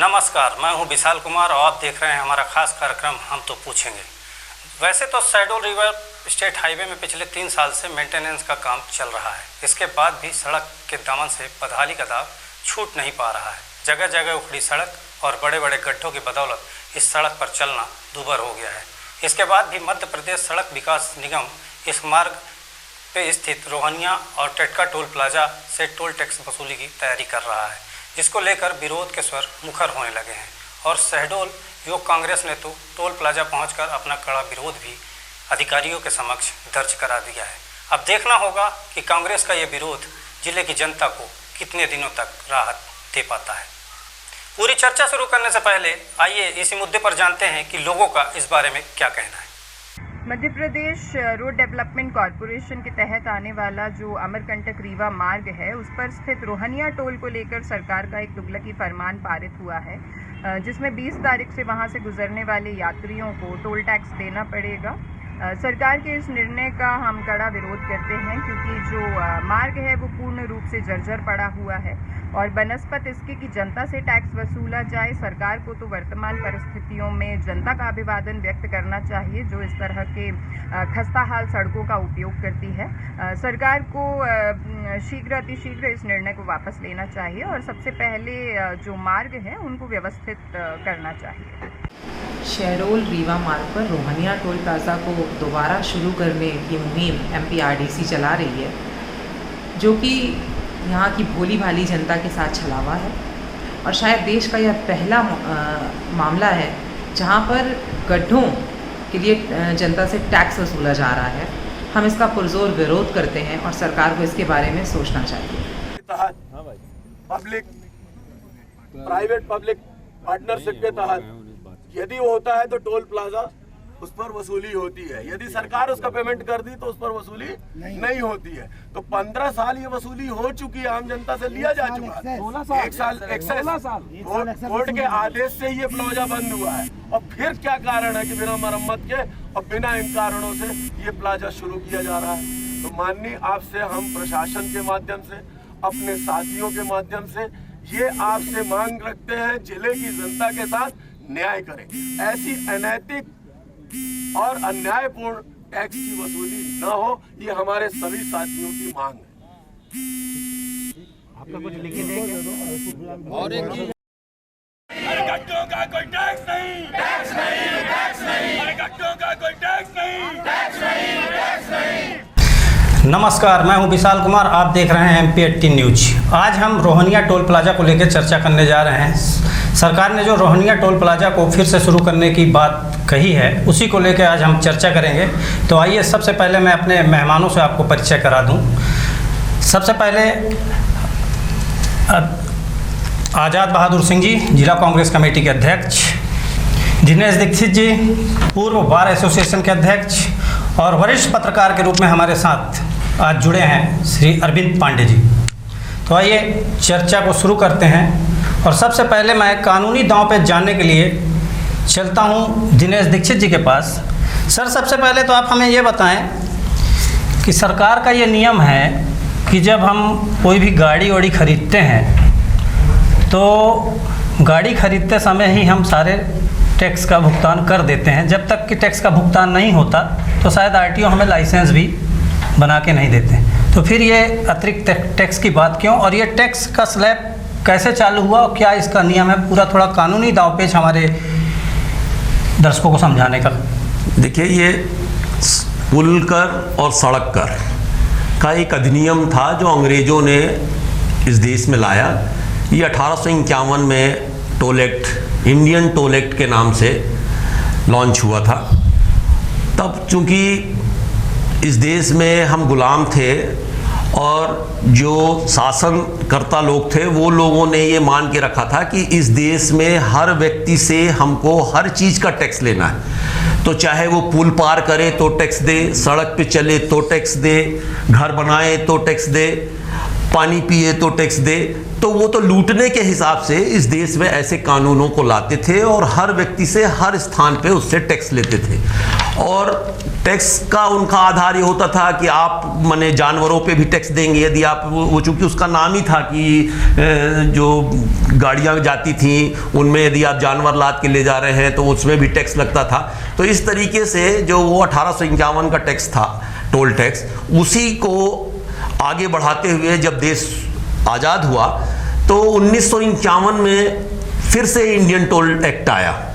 नमस्कार, मैं हूं विशाल कुमार और आप देख रहे हैं हमारा खास कार्यक्रम हम तो पूछेंगे। वैसे तो शहडोल रिवर स्टेट हाईवे में पिछले 3 साल से मेंटेनेंस का काम चल रहा है। इसके बाद भी सड़क के दामन से बदहाली का दाग छूट नहीं पा रहा है। जगह जगह उखड़ी सड़क और बड़े बड़े गड्ढों की बदौलत इस सड़क पर चलना दूभर हो गया है। इसके बाद भी मध्य प्रदेश सड़क विकास निगम इस मार्ग पे स्थित रोहनिया और टेटका टोल प्लाजा से टोल टैक्स वसूली की तैयारी कर रहा है, जिसको लेकर विरोध के स्वर मुखर होने लगे हैं। और शहडोल युवक कांग्रेस ने तो टोल प्लाजा पहुंचकर अपना कड़ा विरोध भी अधिकारियों के समक्ष दर्ज करा दिया है। अब देखना होगा कि कांग्रेस का ये विरोध जिले की जनता को कितने दिनों तक राहत दे पाता है। पूरी चर्चा शुरू करने से पहले आइए इसी मुद्दे पर जानते हैं कि लोगों का इस बारे में क्या कहना है। Madhya Pradesh road development corporation के तहत आने वाला जो अमरकंटक रीवा मार्ग है, उस पर स्थित रोहनिया टोल को लेकर सरकार का एक तुगलकी फरमान पारित हुआ है, जिसमें 20 तारीख से वहां से गुजरने वाले यात्रियों को टोल टैक्स देना पड़ेगा। सरकार के इस निर्णय का हम कड़ा विरोध करते हैं, क्योंकि जो मार्ग है वो पूर्ण रूप से जर्जर पड़ा हुआ है और बनस्पत इसके कि जनता से टैक्स वसूला जाए। सरकार को तो वर्तमान परिस्थितियों में जनता का अभिवादन व्यक्त करना चाहिए, जो इस तरह के खस्ताहाल सड़कों का उपयोग करती है। सरकार को अतिशीघ्र इस निर्णय को वापस लेना चाहिए और सबसे पहले जो मार्ग है उनको व्यवस्थित करना चाहिए। शहडोल रीवा मार्ग पर रोहनिया टोल प्लाजा को दोबारा शुरू करने की मुहिम एमपीआरडीसी चला रही है, जो कि यहाँ की भोली भाली जनता के साथ छला हुआ है। और शायद देश का यह पहला मामला है जहाँ पर गड्ढों के लिए जनता से टैक्स वसूला जा रहा है। हम इसका पुरजोर विरोध करते हैं और सरकार को इसके बारे में सोचना चाहिए। पब्लिक प्राइवेट पब्लिक पार्टनरशिप के तहत यदि वो होता है तो टोल प्लाजा उस पर वसूली होती है। यदि सरकार उसका पेमेंट कर दी तो उस पर वसूली नहीं होती है। तो 15 साल ये वसूली हो चुकी है, आम जनता से लिया जा चुका है। 1 साल एक्सेस कोर्ट के आदेश से ये प्लाजा बंद हुआ है। और फिर क्या कारण है कि बिना मरम्मत के और बिना इन कारणों से ये प्लाजा शुरू किया जा रहा है। तो माननीय आपसे हम प्रशासन के माध्यम से, अपने साथियों के माध्यम से ये आपसे मांग रखते हैं, जिले की जनता के साथ न्याय करें। ऐसी अनैतिक और अन्यायपूर्ण टैक्स की वसूली न हो, ये हमारे सभी साथियों की मांग है। आपका कुछ लिखित है और एक गड्ढों का कोई टैक्स नहीं, टैक्स नहीं, टैक्स नहीं, गड्ढों का कोई टैक्स नहीं, टैक्स नहीं, टैक्स नहीं। नमस्कार, मैं हूं विशाल कुमार, आप देख रहे हैं MP18 न्यूज। आज हम रोहनिया टोल प्लाजा को लेकर चर्चा करने जा रहे हैं। सरकार ने जो रोहनिया टोल प्लाजा को फिर से शुरू करने की बात कही है, उसी को लेकर आज हम चर्चा करेंगे। तो आइए सबसे पहले मैं अपने मेहमानों से आपको परिचय करा दूं। सबसे पहले आज़ाद बहादुर सिंह जी, जिला कांग्रेस कमेटी के अध्यक्ष, दिनेश दीक्षित जी, पूर्व बार एसोसिएशन के अध्यक्ष और वरिष्ठ पत्रकार के रूप में हमारे साथ आज जुड़े हैं श्री अरविंद पांडे जी। तो आइए चर्चा को शुरू करते हैं। और सबसे पहले मैं कानूनी दांव पे जानने के लिए चलता हूं दिनेश दीक्षित जी के पास। सर, सबसे पहले तो आप हमें ये बताएं कि सरकार का ये नियम है कि जब हम कोई भी गाड़ी वाड़ी खरीदते हैं तो गाड़ी खरीदते समय ही हम सारे टैक्स का भुगतान कर देते हैं। जब तक कि टैक्स का भुगतान नहीं होता तो शायद RTO हमें लाइसेंस भी बना के नहीं देते। तो फिर ये अतिरिक्त टैक्स की बात क्यों, और ये टैक्स का स्लैब कैसे चालू हुआ और क्या इसका नियम है, पूरा थोड़ा कानूनी दांवपेच हमारे दर्शकों को समझाने का। देखिए, ये पुल कर और सड़क कर का एक अधिनियम था जो अंग्रेज़ों ने इस देश में लाया। ये 1851 में toll act, Indian toll act के नाम से लॉन्च हुआ था। तब चूँकि इस देश में हम गुलाम थे और जो शासनकर्ता लोग थे वो लोगों ने ये मान के रखा था कि इस देश में हर व्यक्ति से हमको हर चीज़ का टैक्स लेना है। तो चाहे वो पुल पार करे तो टैक्स दे, सड़क पे चले तो टैक्स दे, घर बनाए तो टैक्स दे, पानी पिए तो टैक्स दे, तो वो तो लूटने के हिसाब से इस देश में ऐसे कानूनों को लाते थे और हर व्यक्ति से हर स्थान पे उससे टैक्स लेते थे। और टैक्स का उनका आधार ये होता था कि आप माने जानवरों पे भी टैक्स देंगे, यदि आप वो चूंकि उसका नाम ही था कि जो गाड़ियां जाती थी उनमें यदि आप जानवर लाद के ले जा रहे हैं तो उसमें भी टैक्स लगता था। तो इस तरीके से जो वो 1851 का टैक्स था, टोल टैक्स, उसी को आगे बढ़ाते हुए जब देश आज़ाद हुआ तो 1951 में फिर से इंडियन टोल एक्ट आया।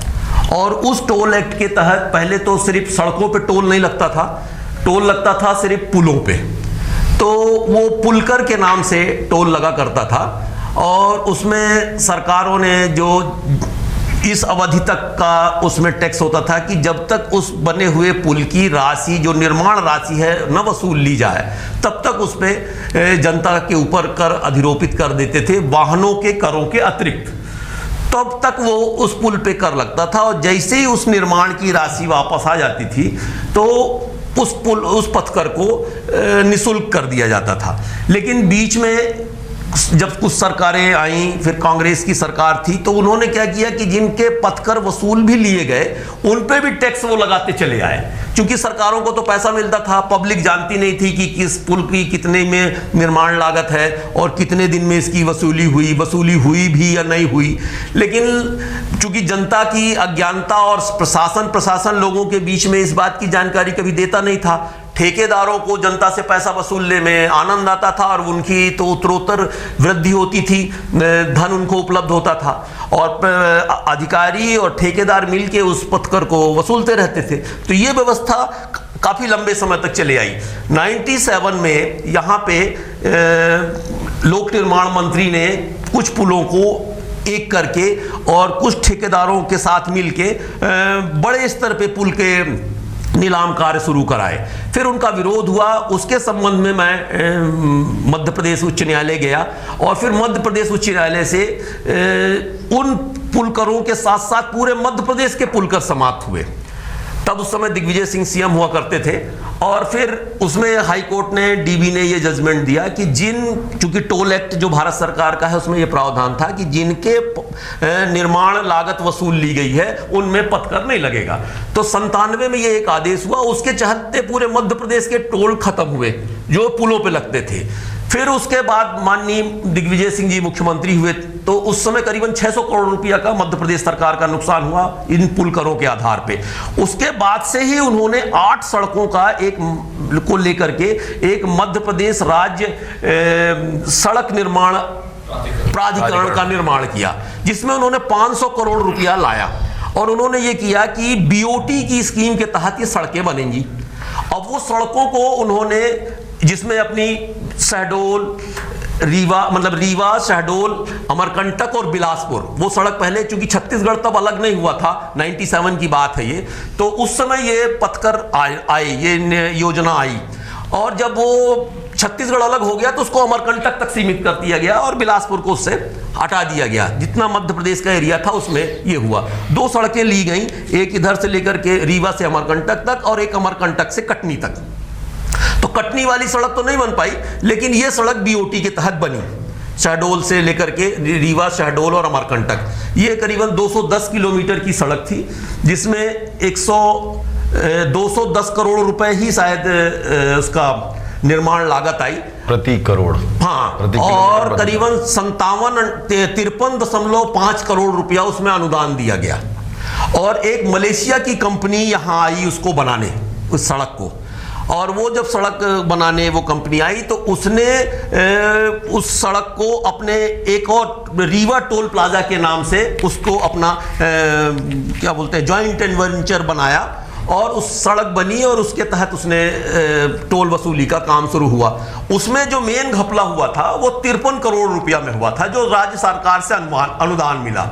और उस टोल एक्ट के तहत पहले तो सिर्फ सड़कों पे टोल नहीं लगता था, टोल लगता था सिर्फ पुलों पे। तो वो पुलकर के नाम से टोल लगा करता था और उसमें सरकारों ने जो इस अवधि तक का उसमें टैक्स होता था कि जब तक उस बने हुए पुल की राशि, जो निर्माण राशि है, न वसूल ली जाए तब तक उस पर जनता के ऊपर कर अधिरोपित कर देते थे, वाहनों के करों के अतिरिक्त। तब तक वो उस पुल पे कर लगता था और जैसे ही उस निर्माण की राशि वापस आ जाती थी तो उस पथकर को निःशुल्क कर दिया जाता था। लेकिन बीच में जब कुछ सरकारें आईं, फिर कांग्रेस की सरकार थी, तो उन्होंने क्या किया कि जिनके पथकर वसूल भी लिए गए उन पे भी टैक्स वो लगाते चले आए। क्योंकि सरकारों को तो पैसा मिलता था, पब्लिक जानती नहीं थी कि किस पुल की कितने में निर्माण लागत है और कितने दिन में इसकी वसूली हुई भी या नहीं हुई। लेकिन चूंकि जनता की अज्ञानता और प्रशासन लोगों के बीच में इस बात की जानकारी कभी देता नहीं था। ठेकेदारों को जनता से पैसा वसूलने में आनंद आता था और उनकी तो उत्तरोत्तर वृद्धि होती थी, धन उनको उपलब्ध होता था और अधिकारी और ठेकेदार मिलके उस पथकर को वसूलते रहते थे। तो ये व्यवस्था काफ़ी लंबे समय तक चली आई। 97 में यहाँ पे लोक निर्माण मंत्री ने कुछ पुलों को एक करके और कुछ ठेकेदारों के साथ मिलके बड़े स्तर पे पुल के नीलाम कार्य शुरू कराए। फिर उनका विरोध हुआ, उसके संबंध में मैं मध्य प्रदेश उच्च न्यायालय गया और फिर मध्य प्रदेश उच्च न्यायालय से उन पुलकरों के साथ साथ पूरे मध्य प्रदेश के पुलकर समाप्त हुए। तब उस समय दिग्विजय सिंह सीएम हुआ करते थे और फिर उसमें हाई कोर्ट ने, डीबी ने ये जजमेंट दिया कि चूंकि टोल एक्ट जो भारत सरकार का है उसमें ये प्रावधान था कि जिनके निर्माण लागत वसूल ली गई है उनमें पथकर नहीं लगेगा। तो 97 में ये एक आदेश हुआ, उसके चलते पूरे मध्य प्रदेश के टोल खत्म हुए जो पुलों पे लगते थे। फिर उसके बाद माननीय दिग्विजय सिंह जी मुख्यमंत्री हुए तो उस समय करीबन 600 करोड़ रुपया का मध्य प्रदेश सरकार का नुकसान हुआ इन पुल करों के आधार पे। उसके बाद से ही उन्होंने 8 सड़कों का को लेकर के एक मध्य प्रदेश राज्य सड़क निर्माण प्राधिकरण का निर्माण किया, जिसमें उन्होंने 500 करोड़ रुपया लाया और उन्होंने ये किया कि बीओटी की स्कीम के तहत ये सड़कें बनेंगी। अब वो सड़कों को उन्होंने, जिसमें अपनी शहडोल, रीवा, शहडोल, अमरकंटक और बिलासपुर, वो सड़क पहले, चूंकि छत्तीसगढ़ तब अलग नहीं हुआ था, 97 की बात है ये, तो उस समय ये पथकर आए, ये योजना आई। और जब वो छत्तीसगढ़ अलग हो गया तो उसको अमरकंटक तक सीमित कर दिया गया और बिलासपुर को उससे हटा दिया गया। जितना मध्य प्रदेश का एरिया था उसमें ये हुआ। 2 सड़कें ली गई, एक इधर से लेकर के रीवा से अमरकंटक तक और एक अमरकंटक से कटनी तक। तो कटनी वाली सड़क तो नहीं बन पाई, लेकिन ये सड़क बीओटी के तहत बनी, शहडोल से लेकर के रीवा, शहडोल और अमरकंटक। ये करीबन 210 किलोमीटर की सड़क थी, जिसमें 210 करोड़ रुपए ही शायद उसका निर्माण लागत आई प्रति करोड़। हाँ, और करीबन 53.5 करोड़ रुपया उसमें अनुदान दिया गया। और एक मलेशिया की कंपनी यहाँ आई उसको बनाने, उस सड़क को। और वो जब सड़क बनाने वो कंपनी आई तो उसने उस सड़क को अपने एक और रीवा टोल प्लाजा के नाम से उसको अपना क्या बोलते हैं, जॉइंट वेंचर बनाया और उस सड़क बनी और उसके तहत उसने टोल वसूली का काम शुरू हुआ। उसमें जो मेन घपला हुआ था वो 53 करोड़ रुपया में हुआ था, जो राज्य सरकार से अनुदान मिला।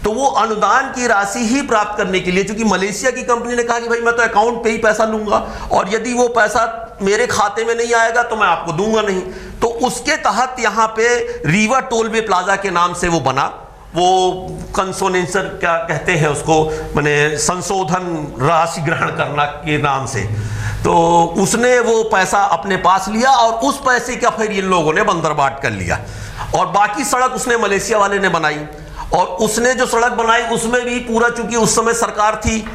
तो वो अनुदान की राशि ही प्राप्त करने के लिए, क्योंकि मलेशिया की कंपनी ने कहा कि भाई मैं तो अकाउंट पे ही पैसा लूंगा और यदि वो पैसा मेरे खाते में नहीं आएगा तो मैं आपको दूंगा नहीं। तो उसके तहत यहाँ पे रीवा टोलवे प्लाजा के नाम से वो बना वो कंसोनेंसर क्या कहते हैं उसको, माने संशोधन राशि ग्रहण करना के नाम से, तो उसने वो पैसा अपने पास लिया और उस पैसे का फिर इन लोगों ने बंदरबाट कर लिया। और बाकी सड़क उसने मलेशिया वाले ने बनाई, और उसने जो सड़क बनाई उसमें भी पूरा, चूंकि उस समय सरकार थी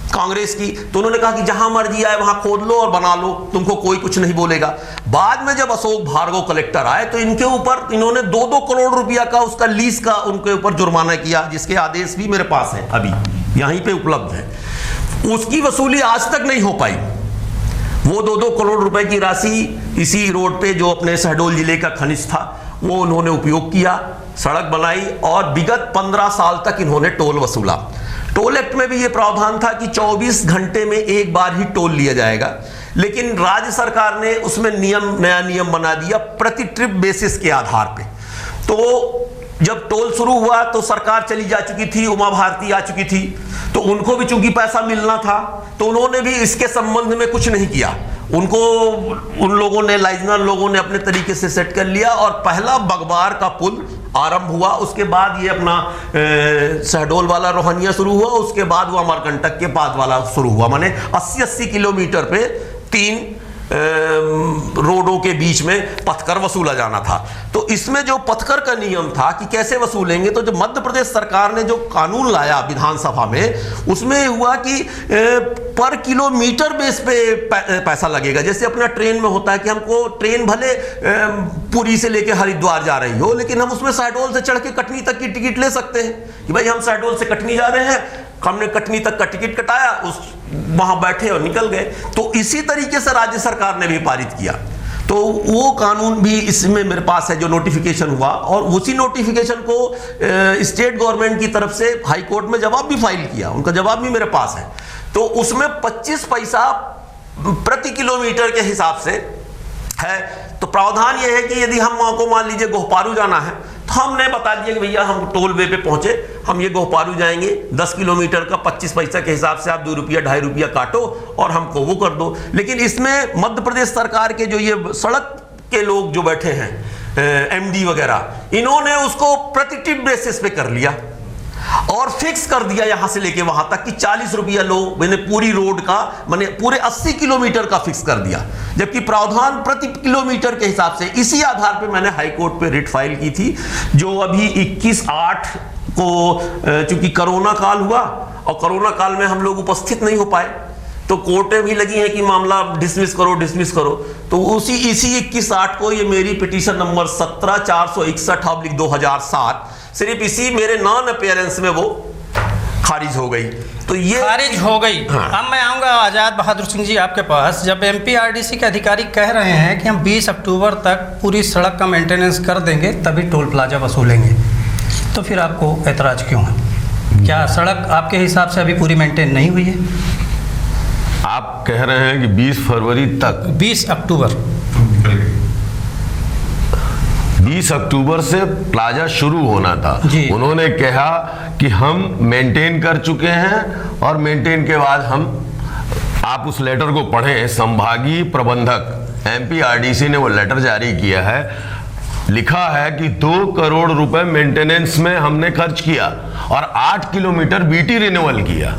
कांग्रेस की, तो उन्होंने कहा कि जहां मर्जी आए वहां खोद लो और बना लो, तुमको कोई कुछ नहीं बोलेगा। बाद में जब अशोक भार्गव कलेक्टर आए तो इनके ऊपर इन्होंने 2-2 करोड़ रुपया का उसका लीज का उनके ऊपर जुर्माना किया, जिसके आदेश भी मेरे पास है, अभी यहीं पे उपलब्ध है। उसकी वसूली आज तक नहीं हो पाई। वो 2-2 करोड़ रुपए की राशि इसी रोड पे, जो अपने शहडोल जिले का खनिज था, वो उन्होंने उपयोग किया, सड़क बनाई, और विगत 15 साल तक इन्होंने टोल वसूला। टोल एक्ट में भी ये प्रावधान था कि 24 घंटे में एक बार ही टोल लिया जाएगा, लेकिन राज्य सरकार ने उसमें नया नियम बना दिया प्रति ट्रिप बेसिस के आधार पे। तो जब टोल शुरू हुआ तो सरकार चली जा चुकी थी, उमा भारती आ चुकी थी, तो उनको भी चूंकि पैसा मिलना था, तो उन्होंने भी इसके संबंध में कुछ नहीं किया। उनको उन लोगों ने, लाइजनर लोगों ने अपने तरीके से सेट कर लिया, और पहला बगबार का पुल आरंभ हुआ। उसके बाद ये अपना शहडोल वाला रोहनिया शुरू हुआ, उसके बाद वो अमरकंटक के बाद वाला शुरू हुआ। माने 80-80 किलोमीटर पे 3 रोडों के बीच में पथकर वसूला जाना था। तो इसमें जो पथकर का नियम था कि कैसे वसूलेंगे, तो जो मध्य प्रदेश सरकार ने जो कानून लाया विधानसभा में, उसमें हुआ कि पर किलोमीटर बेस पे पैसा लगेगा। जैसे अपना ट्रेन में होता है कि हमको ट्रेन भले पुरी से लेके हरिद्वार जा रही हो, लेकिन हम उसमें शहडोल से चढ़ के कटनी तक की टिकट ले सकते हैं कि भाई हम शहडोल से कटनी जा रहे हैं, हमने कटनी तक का टिकट कटाया, वहां बैठे और निकल गए। तो इसी तरीके से राज्य सरकार ने भी पारित किया। तो वो कानून भी इसमें मेरे पास है, जो नोटिफिकेशन हुआ, और उसी नोटिफिकेशन को स्टेट गवर्नमेंट की तरफ से हाई कोर्ट में जवाब भी फाइल किया, उनका जवाब भी मेरे पास है। तो उसमें 25 पैसा प्रति किलोमीटर के हिसाब से है। तो प्रावधान यह है कि यदि हम को मान लीजिए गोहपारू जाना है, तो हमने बता दिया कि भैया हम टोल वे पे पहुंचे, हम ये गोहपारू जाएंगे, 10 किलोमीटर का 25 पैसा के हिसाब से आप 2 रुपया 2.5 रुपया काटो और हमको वो कर दो। लेकिन इसमें मध्य प्रदेश सरकार के जो ये सड़क के लोग जो बैठे हैं, एमडी वगैरह, इन्होंने उसको प्रति ट्रिप बेसिस पे कर लिया और फिक्स कर दिया यहां से लेके वहां तक कि 40 रुपया लो। मैंने पूरी रोड का, मैंने पूरे 80 किलोमीटर का फिक्स कर दिया, जबकि प्रावधान प्रति किलोमीटर के हिसाब से। इसी आधार पे मैंने हाई कोर्ट पे रिट फाइल की थी, जो अभी 21/8 को, चूंकि कोरोना काल हुआ और कोरोना काल में हम लोग उपस्थित नहीं हो पाए, तो कोर्टें भी लगी हैं कि मामला डिसमिस करो। तो इसी 21/8 को ये मेरी पिटीशन नंबर 17/461/2007 सिर्फ इसी मेरे नॉन अपीयरेंस में वो खारिज हो गई। तो ये खारिज हो गई। हाँ। अब मैं आऊँगा आज़ाद बहादुर सिंह जी आपके पास। जब एमपीआरडीसी के अधिकारी कह रहे हैं कि हम 20 अक्टूबर तक पूरी सड़क का मेंटेनेंस कर देंगे तभी टोल प्लाजा वसूलेंगे, तो फिर आपको ऐतराज़ क्यों है? क्या सड़क आपके हिसाब से अभी पूरी मेंटेन नहीं हुई है? आप कह रहे हैं कि 20 फरवरी तक, 20 अक्टूबर 20 अक्टूबर से प्लाजा शुरू होना था। उन्होंने कहा कि हम मेंटेन कर चुके हैं, और मेंटेन के बाद हम, आप उस लेटर को पढ़ें, संभागीय प्रबंधक एमपीआरडीसी ने वो लेटर जारी किया है, लिखा है कि 2 करोड़ रुपए मेंटेनेंस में हमने खर्च किया और 8 किलोमीटर बीटी रिन्यूअल किया।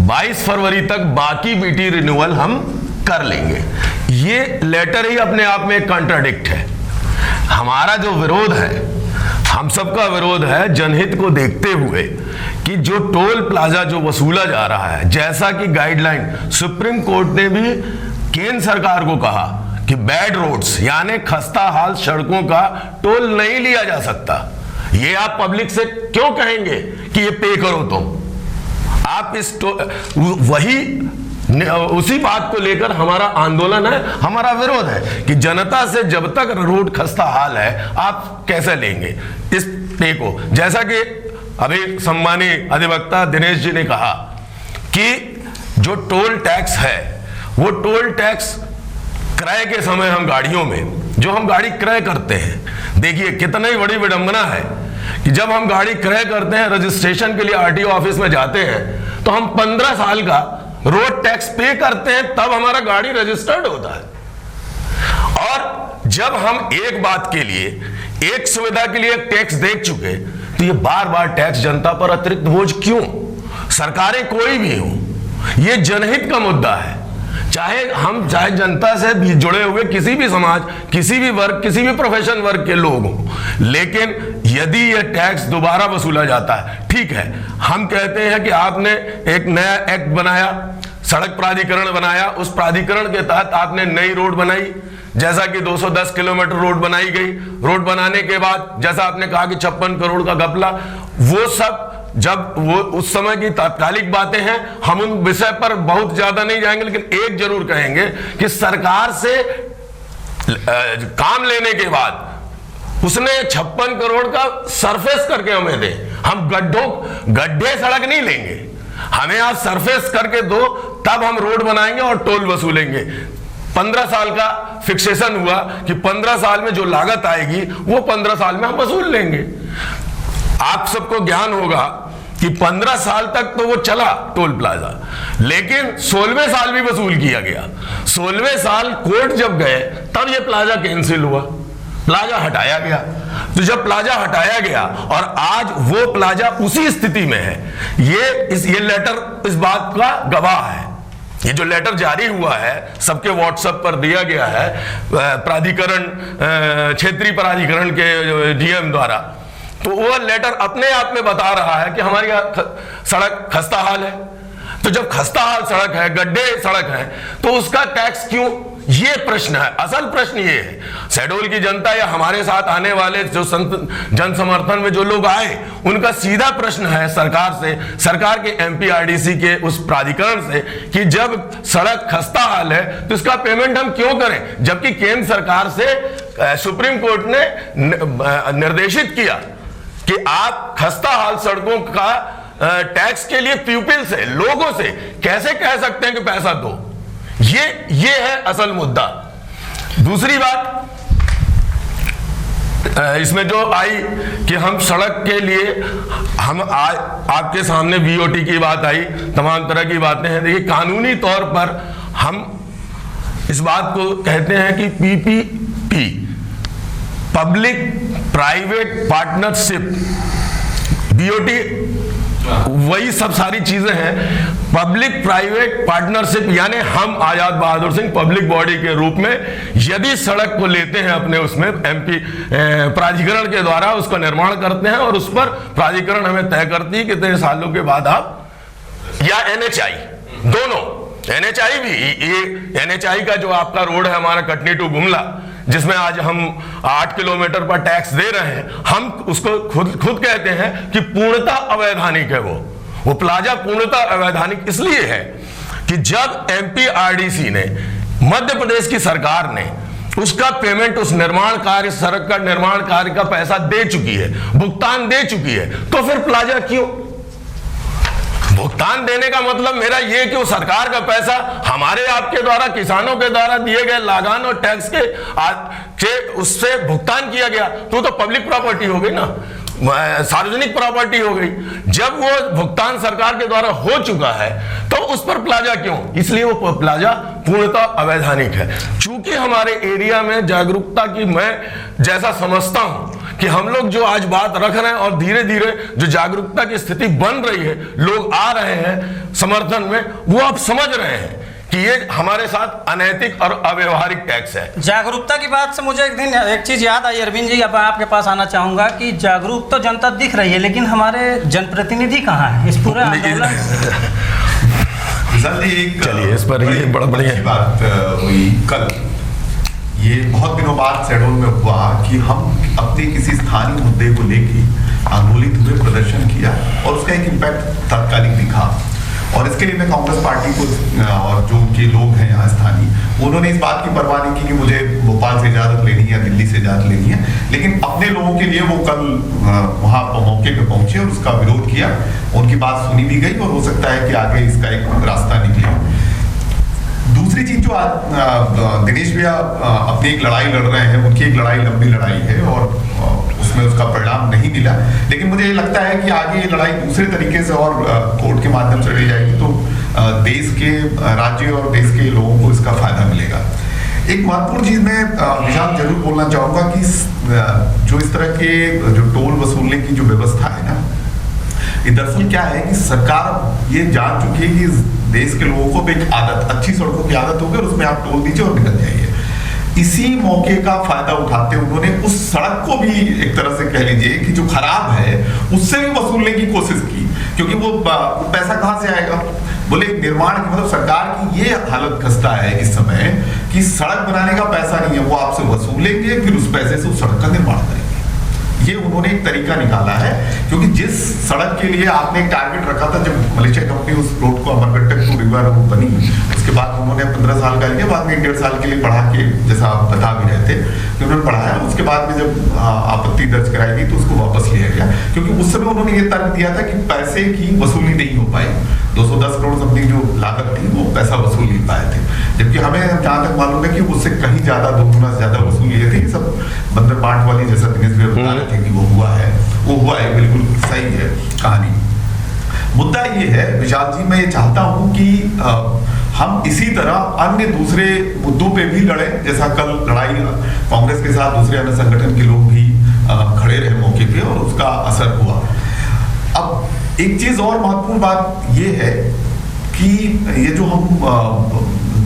22 फरवरी तक बाकी बीटी रिन्यूअल हम कर लेंगे। ये लेटर ही अपने आप में एक कॉन्ट्राडिक्ट है। हमारा जो विरोध है, हम सबका विरोध है जनहित को देखते हुए कि जो टोल प्लाजा जो वसूला जा रहा है, जैसा कि गाइडलाइन सुप्रीम कोर्ट ने भी केंद्र सरकार को कहा कि बैड रोड्स यानी खस्ता हाल सड़कों का टोल नहीं लिया जा सकता। ये आप पब्लिक से क्यों कहेंगे कि ये पे करो तुम? आप इस उसी बात को लेकर हमारा आंदोलन है, हमारा विरोध है कि जनता से जब तक रोड खस्ता हाल है आप कैसे लेंगे इस पे को। जैसा कि अभी सम्मानीय अधिवक्ता दिनेश जी ने कहा कि जो टोल टैक्स है, वो टोल टैक्स क्रय के समय हम गाड़ियों में, जो हम गाड़ी क्रय करते हैं, देखिए कितनी बड़ी विडंबना है कि जब हम गाड़ी क्रय करते हैं, रजिस्ट्रेशन के लिए आरटीओ ऑफिस में जाते हैं, तो हम 15 साल का रोड टैक्स पे करते हैं, तब हमारा गाड़ी रजिस्टर्ड होता है। और जब हम एक बात के लिए एक सुविधा के लिए टैक्स देख चुके, तो ये बार बार टैक्स जनता पर अतिरिक्त बोझ क्यों? सरकारें कोई भी हो, ये जनहित का मुद्दा है। चाहे जनता से भी जुड़े हुए किसी भी समाज, किसी भी वर्ग, किसी भी प्रोफेशन वर्ग के लोग हों, लेकिन यदि यह टैक्स दोबारा वसूला जाता है, ठीक है, हम कहते हैं कि आपने एक नया एक्ट बनाया, सड़क प्राधिकरण बनाया, उस प्राधिकरण के तहत आपने नई रोड बनाई, जैसा कि 210 किलोमीटर रोड बनाई गई। रोड बनाने के बाद जैसा आपने कहा कि 56 करोड़ का घपला, वो सब जब वो उस समय की तात्कालिक बातें हैं, हम उन विषय पर बहुत ज्यादा नहीं जाएंगे, लेकिन एक जरूर कहेंगे कि सरकार से काम लेने के बाद उसने 56 करोड़ का सरफेस करके हमें दे। हम गड्ढे सड़क नहीं लेंगे, हमें आप सरफेस करके दो, तब हम रोड बनाएंगे और टोल वसूलेंगे। 15 साल का फिक्सेशन हुआ कि 15 साल में जो लागत आएगी वो 15 साल में हम वसूल लेंगे। आप सबको ज्ञान होगा कि 15 साल तक तो वो चला टोल प्लाजा, लेकिन 16वें साल भी वसूल किया गया। 16वें साल कोर्ट जब गए तब ये प्लाजा कैंसिल हुआ, प्लाजा हटाया गया। तो जब प्लाजा हटाया गया और आज वो प्लाजा उसी स्थिति में है, ये लेटर इस बात का गवाह है। ये जो लेटर जारी हुआ है सबके व्हाट्सएप पर दिया गया है प्राधिकरण, क्षेत्रीय प्राधिकरण के डीएम द्वारा, तो वो लेटर अपने आप में बता रहा है कि हमारी सड़क खस्ता हाल है। तो जब खस्ता हाल सड़क है, गड्ढे सड़क है, तो उसका टैक्स क्यों? ये प्रश्न है, असल प्रश्न ये है। शहडोल की जनता या हमारे साथ आने वाले जो जन समर्थन में जो लोग आए, उनका सीधा प्रश्न है सरकार से, सरकार के एमपीआरडीसी के उस प्राधिकरण से, कि जब सड़क खस्ता हाल है तो इसका पेमेंट हम क्यों करें, जबकि केंद्र सरकार से सुप्रीम कोर्ट ने निर्देशित किया कि आप खस्ता हाल सड़कों का टैक्स के लिए पीपल से, लोगों से कैसे कह सकते हैं कि पैसा दो। ये है असल मुद्दा। दूसरी बात इसमें जो आई कि हम सड़क के लिए, हम आपके सामने बीओटी की बात आई, तमाम तरह की बातें हैं। देखिए, कानूनी तौर पर हम इस बात को कहते हैं कि PPP, public private partnership, BOT वही सब सारी चीजें हैं। पब्लिक प्राइवेट पार्टनरशिप यानी हम आजाद बहादुर सिंह पब्लिक बॉडी के रूप में यदि सड़क को लेते हैं अपने उसमें एमपी प्राधिकरण के द्वारा उसका निर्माण करते हैं और उस पर प्राधिकरण हमें तय करती है कितने सालों के बाद आप, या एनएचआई, दोनों एनएचआई भी, ये एनएचआई का जो आपका रोड है हमारा कटनी टू गुमला, जिसमें आज हम 8 किलोमीटर पर टैक्स दे रहे हैं, हम उसको खुद कहते हैं कि पूर्णतः अवैधानिक है। वो प्लाजा पूर्णतः अवैधानिक इसलिए है कि जब एमपीआरडीसी ने, मध्य प्रदेश की सरकार ने उसका पेमेंट, उस निर्माण कार्य, सड़क का निर्माण कार्य का पैसा दे चुकी है, भुगतान दे चुकी है, तो फिर प्लाजा क्यों? भुगतान देने का मतलब मेरा ये कि वो सरकार का पैसा हमारे आपके द्वारा, किसानों के द्वारा दिए गए लगान और टैक्स के उससे भुगतान किया गया, तो पब्लिक प्रॉपर्टी हो गई ना, सार्वजनिक प्रॉपर्टी हो गई। जब वो भुगतान सरकार के द्वारा हो चुका है तो उस पर प्लाजा क्यों? इसलिए वो प्लाजा पूर्णतः अवैधानिक है। चूंकि हमारे एरिया में जागरूकता की, मैं जैसा समझता हूं कि हम लोग जो आज बात रख रहे हैं और धीरे धीरे जो जागरूकता की स्थिति बन रही है, लोग आ रहे हैं समर्थन में, वो आप समझ रहे हैं कि ये हमारे साथ अनैतिक और अव्यवहारिक टैक्स है। जागरूकता की बात से मुझे एक दिन एक चीज याद आई अरविंद जी, अब आपके पास आना चाहूंगा कि जागरूक तो जनता दिख रही है, लेकिन हमारे जनप्रतिनिधि कहाँ है इस पूरे आंदोलन? चलिए इस पर ये बड़ा बढ़िया बात हुई कल, ये बहुत दिनों बाद शहडोल में हुआ कि हम अपने किसी स्थानीय मुद्दे को लेके आंदोलित हुए, प्रदर्शन किया और उसका एक इम्पैक्ट तात्कालिक दिखा। और इसके लिए मैं कांग्रेस पार्टी को और जो उनके लोग हैं यहाँ स्थानीय, उन्होंने इस बात की परवाह नहीं की कि मुझे भोपाल से इजाजत लेनी है, दिल्ली से इजाजत लेनी है, लेकिन अपने लोगों के लिए वो कल वहाँ मौके पे पहुंचे और उसका विरोध किया। उनकी बात सुनी भी गई और हो सकता है कि आगे इसका एक रास्ता निकले। दूसरी चीज जो दिनेश भैया अपनी एक लड़ाई लड़ रहे हैं, उनकी एक लड़ाई लंबी लड़ाई है और उसमें उसका परिणाम नहीं मिला, लेकिन मुझे ये लगता है कि आगे ये लड़ाई दूसरे तरीके से और कोर्ट के माध्यम से लड़ी जाएगी तो देश के, राज्य और देश के लोगों को इसका फायदा मिलेगा। एक महत्वपूर्ण चीज मैं विशाल जरूर बोलना चाहूंगा कि जो इस तरह के जो टोल वसूलने की जो व्यवस्था है ना, ये दरअसल क्या है कि सरकार ये जान चुकी है कि देश के लोगों को एक आदत, अच्छी सड़कों की आदत होगी और उसमें आप टोल दीजिए और निकल जाइए। इसी मौके का फायदा उठाते उन्होंने उस सड़क को भी एक तरह से कह लीजिए कि जो खराब है उससे भी वसूलने की कोशिश की, क्योंकि वो पैसा कहां से आएगा? बोले निर्माण की, मतलब सरकार की ये हालत खस्ता है इस समय कि सड़क बनाने का पैसा नहीं है, वो आपसे वसूलेंगे, फिर उस पैसे से उस सड़क का निर्माण करेंगे। ये उन्होंने एक तरीका निकाला है, क्योंकि जिस सड़क के लिए आपने एक टारगेट रखा था, जब मलेशिया कंपनी उस रोड को अमरकंटक टू रीवा रोड बनी, उसके बाद उन्होंने 15 साल का लिया, बाद में 1.5 साल के लिए बढ़ा के, जैसा आप बता भी रहे थे कि उन्होंने बढ़ाया, उसके बाद में जब आपत्ति दर्ज कराई गई तो उसको वापस लिया गया, क्योंकि उस समय उन्होंने ये तर्क दिया था कि पैसे की वसूली नहीं हो पाई, 210 करोड़ समथिंग जो लागत थी वो पैसा वसूल नहीं पाए थे, जबकि हमें जहां तक मालूम है कि उससे कहीं ज्यादा, 2 गुना ज्यादा वसूल लिए थे। सब बंदर पाठ वाली, जैसा दिनेश भी बता रहे थे कि वो हुआ है, बिल्कुल सही है कहानी। मुद्दा ये है विशाल जी, मैं ये चाहता हूं कि हम इसी तरह अन्य दूसरे मुद्दों पे भी लड़े, जैसा कल लड़ाई कांग्रेस के साथ दूसरे अन्य संगठन के लोग भी खड़े रहे मौके पे और उसका असर हुआ। अब एक चीज और महत्वपूर्ण बात ये है कि ये जो हम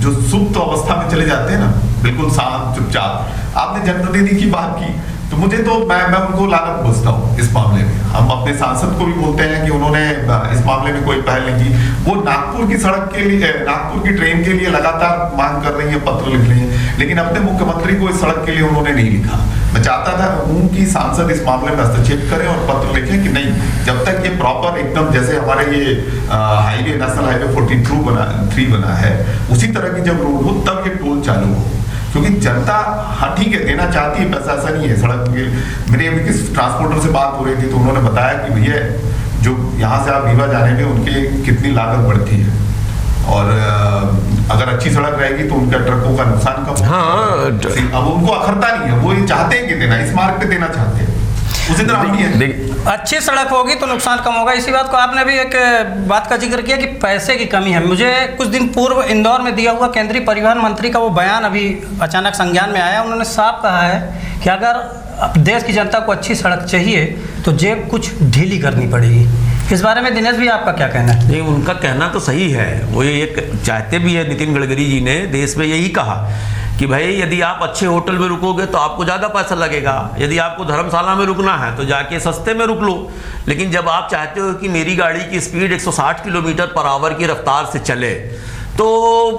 जो सुप्त अवस्था में चले जाते हैं ना, बिल्कुल शांत चुपचाप, आपने जनप्रतिनिधि की बात की, तो मुझे तो मैं उनको लानत पूछता हूँ इस मामले में। हम अपने सांसद को भी बोलते हैं कि उन्होंने इस मामले में कोई पहल नहीं की। वो नागपुर की सड़क के लिए, नागपुर की ट्रेन के लिए लगातार मांग कर रही है, पत्र लिख रही है, लेकिन अपने मुख्यमंत्री को इस सड़क के लिए उन्होंने नहीं लिखा। मैं चाहता था कि सांसद इस मामले में हस्तक्षेप करें और पत्र लिखें कि नहीं, जब तक ये प्रॉपर एकदम जैसे हमारे ये हाईवे, नेशनल हाईवे 43 बना है, उसी तरह की जब रोड हो तब ये टोल चालू हो, क्योंकि जनता हाँ ठीक है देना चाहती है पैसा, ऐसा नहीं है। सड़क के मेरे अभी किस ट्रांसपोर्टर से बात हो रही थी तो उन्होंने बताया कि भैया जो यहाँ से आप रीवा जाने में उनके कितनी लागत बढ़ती है, और अगर अच्छी सड़क रहेगी तो उनका ट्रकों का नुकसान कम। हाँ, अब उनको अखरता नहीं है, वो ये चाहते हैं कि देना, इस मार्ग पे देना चाहते हैं, उसी तरह हम भी है। अच्छी सड़क होगी तो नुकसान कम होगा। इसी बात को आपने भी एक बात का जिक्र किया कि पैसे की कमी है। मुझे कुछ दिन पूर्व इंदौर में दिया हुआ केंद्रीय परिवहन मंत्री का वो बयान अभी अचानक संज्ञान में आया। उन्होंने साफ कहा है कि अगर देश की जनता को अच्छी सड़क चाहिए तो जेब कुछ ढीली करनी पड़ेगी। इस बारे में दिनेश भी आपका क्या कहना है? नहीं, उनका कहना तो सही है, वो ये चाहते भी है। नितिन गडकरी जी ने देश में यही कहा कि भाई यदि आप अच्छे होटल में रुकोगे तो आपको ज़्यादा पैसा लगेगा, यदि आपको धर्मशाला में रुकना है तो जाके सस्ते में रुक लो। लेकिन जब आप चाहते हो कि मेरी गाड़ी की स्पीड 160 किलोमीटर पर आवर की रफ्तार से चले तो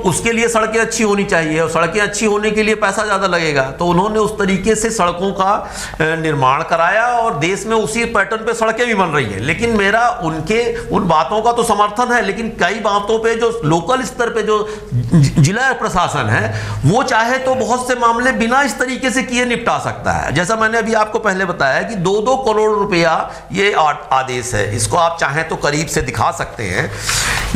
उसके लिए सड़कें अच्छी होनी चाहिए, और सड़कें अच्छी होने के लिए पैसा ज़्यादा लगेगा। तो उन्होंने उस तरीके से सड़कों का निर्माण कराया और देश में उसी पैटर्न पे सड़कें भी बन रही है। लेकिन मेरा उन बातों का तो समर्थन है, लेकिन कई बातों पे जो लोकल स्तर पे जो जिला प्रशासन है वो चाहे तो बहुत से मामले बिना इस तरीके से किए निपटा सकता है। जैसा मैंने अभी आपको पहले बताया कि 2-2 करोड़ रुपया ये आदेश है, इसको आप चाहें तो करीब से दिखा सकते हैं।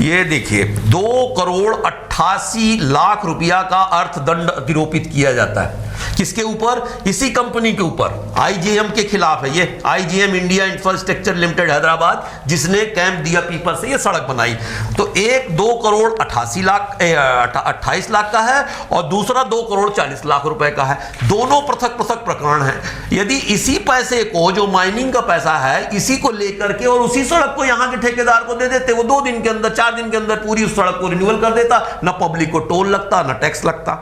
ये देखिए 2,88 लाख रुपया का अर्थदंड आरोपित किया जाता है। किसके ऊपर? इसी कंपनी के ऊपर, आईजीएम के खिलाफ है ये। IgM India infrastructure limited Hyderabad, जिसने कैंप दिया पीपर से ये सड़क बनाई। तो एक 2,28 लाख का है और दूसरा 2,40 लाख रुपए का है। दोनों पृथक पृथक प्रकरण है। यदि इसी पैसे को, जो माइनिंग का पैसा है, इसी को लेकर के और उसी सड़क को यहाँ के ठेकेदार को दे देते, वो 2 दिन के अंदर, 4 दिन के अंदर पूरी उस सड़क को रिन्यूअल कर देता, ना पब्लिक को टोल लगता, ना टैक्स लगता।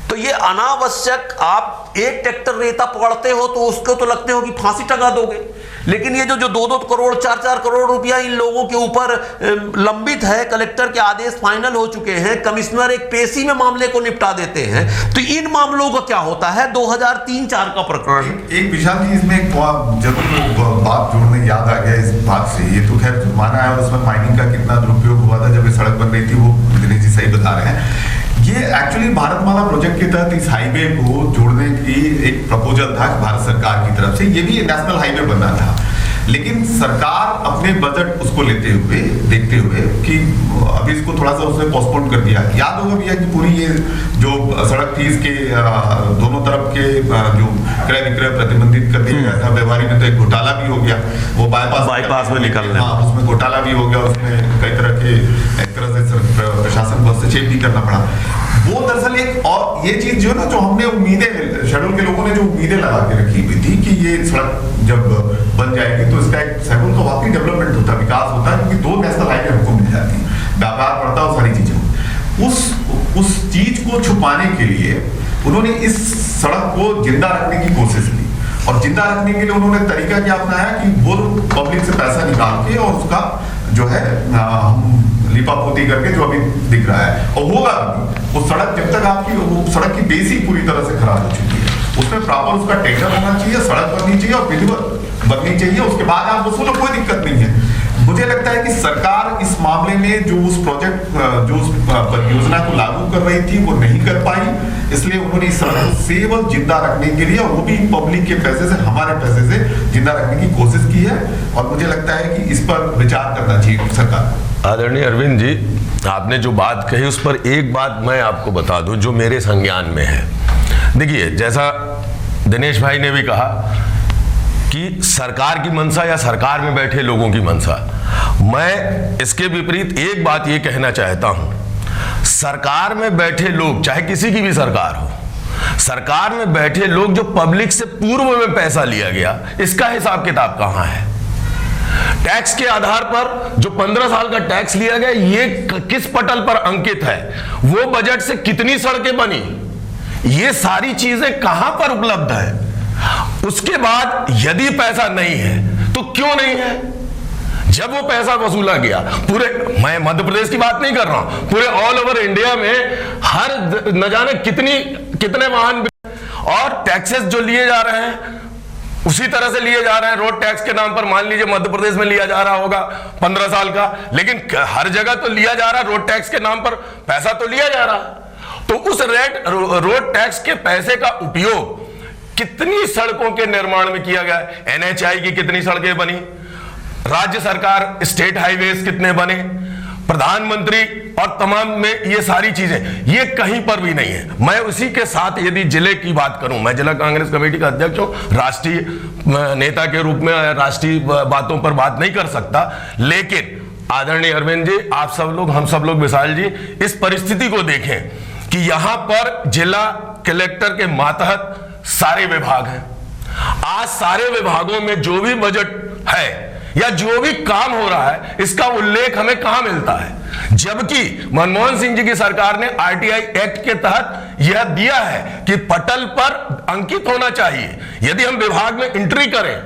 तो ये अनावश्यक, आप एक ट्रैक्टर रेता पकड़ते हो तो उसको तो लगते हो कि फांसी टंगा दोगे, लेकिन ये जो 2-2 करोड़ 4-4 करोड़ रुपया इन लोगों के ऊपर लंबित है, कलेक्टर के आदेश फाइनल हो चुके हैं, कमिश्नर एक पेशी में मामले को निपटा देते हैं। तो इन मामलों का क्या होता है? 2003-4 का प्रकरण। एक विशाल जी इसमें एक जरूर बात जोड़ने याद आ गया इस बात से। ये तो खैर जुर्माना है और उसमें माइनिंग का कितना दुरुपयोग हुआ था जब ये सड़क बन रही थी, वो दिनेश जी सही बता रहे हैं। ये एक्चुअली भारतमाला प्रोजेक्ट के तहत इस हाईवे को जोड़ने की एक प्रपोजल था भारत सरकार की तरफ से। ये भी नेशनल हाईवे बनना था, लेकिन सरकार अपने बजट उसको देखते हुए कि अभी इसको थोड़ा सा उसने पोस्टपोन कर दिया। याद होगा भैया कि पूरी ये जो सड़क थी इसके दोनों तरफ के जो क्रय विक्रय प्रतिबंधित कर दिया गया था। व्यवहारी में तो एक घोटाला भी हो गया, वो बाईपास में निकलने, उसमें घोटाला भी हो गया, उसमें कई तरह के एक तरह से प्रशासन को हस्तक्षेप भी करना पड़ा। वो दरअसल एक और ये चीज जो है ना, जो हमने उम्मीदें, शेड्यूल के लोगों ने जो उम्मीदें लगा के रखी हुई थी कि ये सड़क जब बन जाएगी तो इसका एक शेड्यूल का वाकई डेवलपमेंट होता है, विकास होता है, क्योंकि 2 नेशनल हाईवे हमको मिल जाती है, व्यापार बढ़ता है, सारी चीजें। उस चीज को छुपाने के लिए उन्होंने इस सड़क को जिंदा रखने की कोशिश की, और जिंदा रखने के लिए उन्होंने तरीका क्या अपनाया कि वो पब्लिक से पैसा निकाल के और उसका जो है लिपापोती करके जो अभी दिख रहा है, और होगा वो सड़क जब तक आपकी वो सड़क की बेस ही पूरी तरह से खराब हो चुकी है, उसमें प्रॉपर उसका टेंडर होना चाहिए, सड़क बननी चाहिए और विधिवत बननी चाहिए, उसके बाद आप वसूलो, कोई दिक्कत नहीं है। मुझे लगता है कि सरकार इस मामले में जो उस प्रोजेक्ट जो उस परियोजना को लागू कर रही थी वो नहीं कर पाई, इसलिए उन्होंने इस सड़क को केवल जिंदा रखने के लिए, और वो भी पब्लिक के पैसे से, हमारे पैसे से जिंदा रखने की कोशिश की है, और मुझे लगता है कि इस पर विचार करना चाहिए सरकार। आदरणीय अरविंद जी, आपने जो बात कही उस पर एक बात मैं आपको बता दूं जो मेरे संज्ञान में है। देखिए, जैसा दिनेश भाई ने भी कहा कि सरकार की मंशा या सरकार में बैठे लोगों की मंशा, मैं इसके विपरीत एक बात ये कहना चाहता हूं, सरकार में बैठे लोग, चाहे किसी की भी सरकार हो, सरकार में बैठे लोग जो पब्लिक से पूर्व में पैसा लिया गया, इसका हिसाब किताब कहां है? टैक्स के आधार पर जो 15 साल का टैक्स लिया गया, ये किस पटल पर अंकित है? वो बजट से कितनी सड़कें बनी, ये सारी चीजें कहां पर उपलब्ध है? उसके बाद यदि पैसा नहीं है तो क्यों नहीं है? जब वो पैसा वसूला गया, पूरे, मैं मध्य प्रदेश की बात नहीं कर रहा हूं, पूरे ऑल ओवर इंडिया में हर न जाने कितने वाहन और टैक्सेस जो लिए जा रहे हैं उसी तरह से लिए जा रहे हैं। रोड टैक्स के नाम पर मान लीजिए मध्य प्रदेश में लिया जा रहा होगा 15 साल का, लेकिन हर जगह तो लिया जा रहा, रोड टैक्स के नाम पर पैसा तो लिया जा रहा। तो उस रोड टैक्स के पैसे का उपयोग कितनी सड़कों के निर्माण में किया गया? NHAI की कितनी सड़कें बनी, राज्य सरकार स्टेट हाईवेज कितने बने, प्रधानमंत्री और तमाम में ये सारी चीजें, ये कहीं पर भी नहीं है। मैं उसी के साथ यदि जिले की बात करूं, मैं जिला कांग्रेस कमेटी का अध्यक्ष हूं, राष्ट्रीय नेता के रूप में राष्ट्रीय बातों पर बात नहीं कर सकता, लेकिन आदरणीय अरविंद जी, आप सब लोग, हम सब लोग, विशाल जी, इस परिस्थिति को देखें कि यहां पर जिला कलेक्टर के मातहत सारे विभाग हैं। आज सारे विभागों में जो भी बजट है या जो भी काम हो रहा है, इसका उल्लेख हमें कहां मिलता है? जबकि मनमोहन सिंह जी की सरकार ने RTI एक्ट के तहत यह दिया है कि पटल पर अंकित होना चाहिए। यदि हम विभाग में एंट्री करें,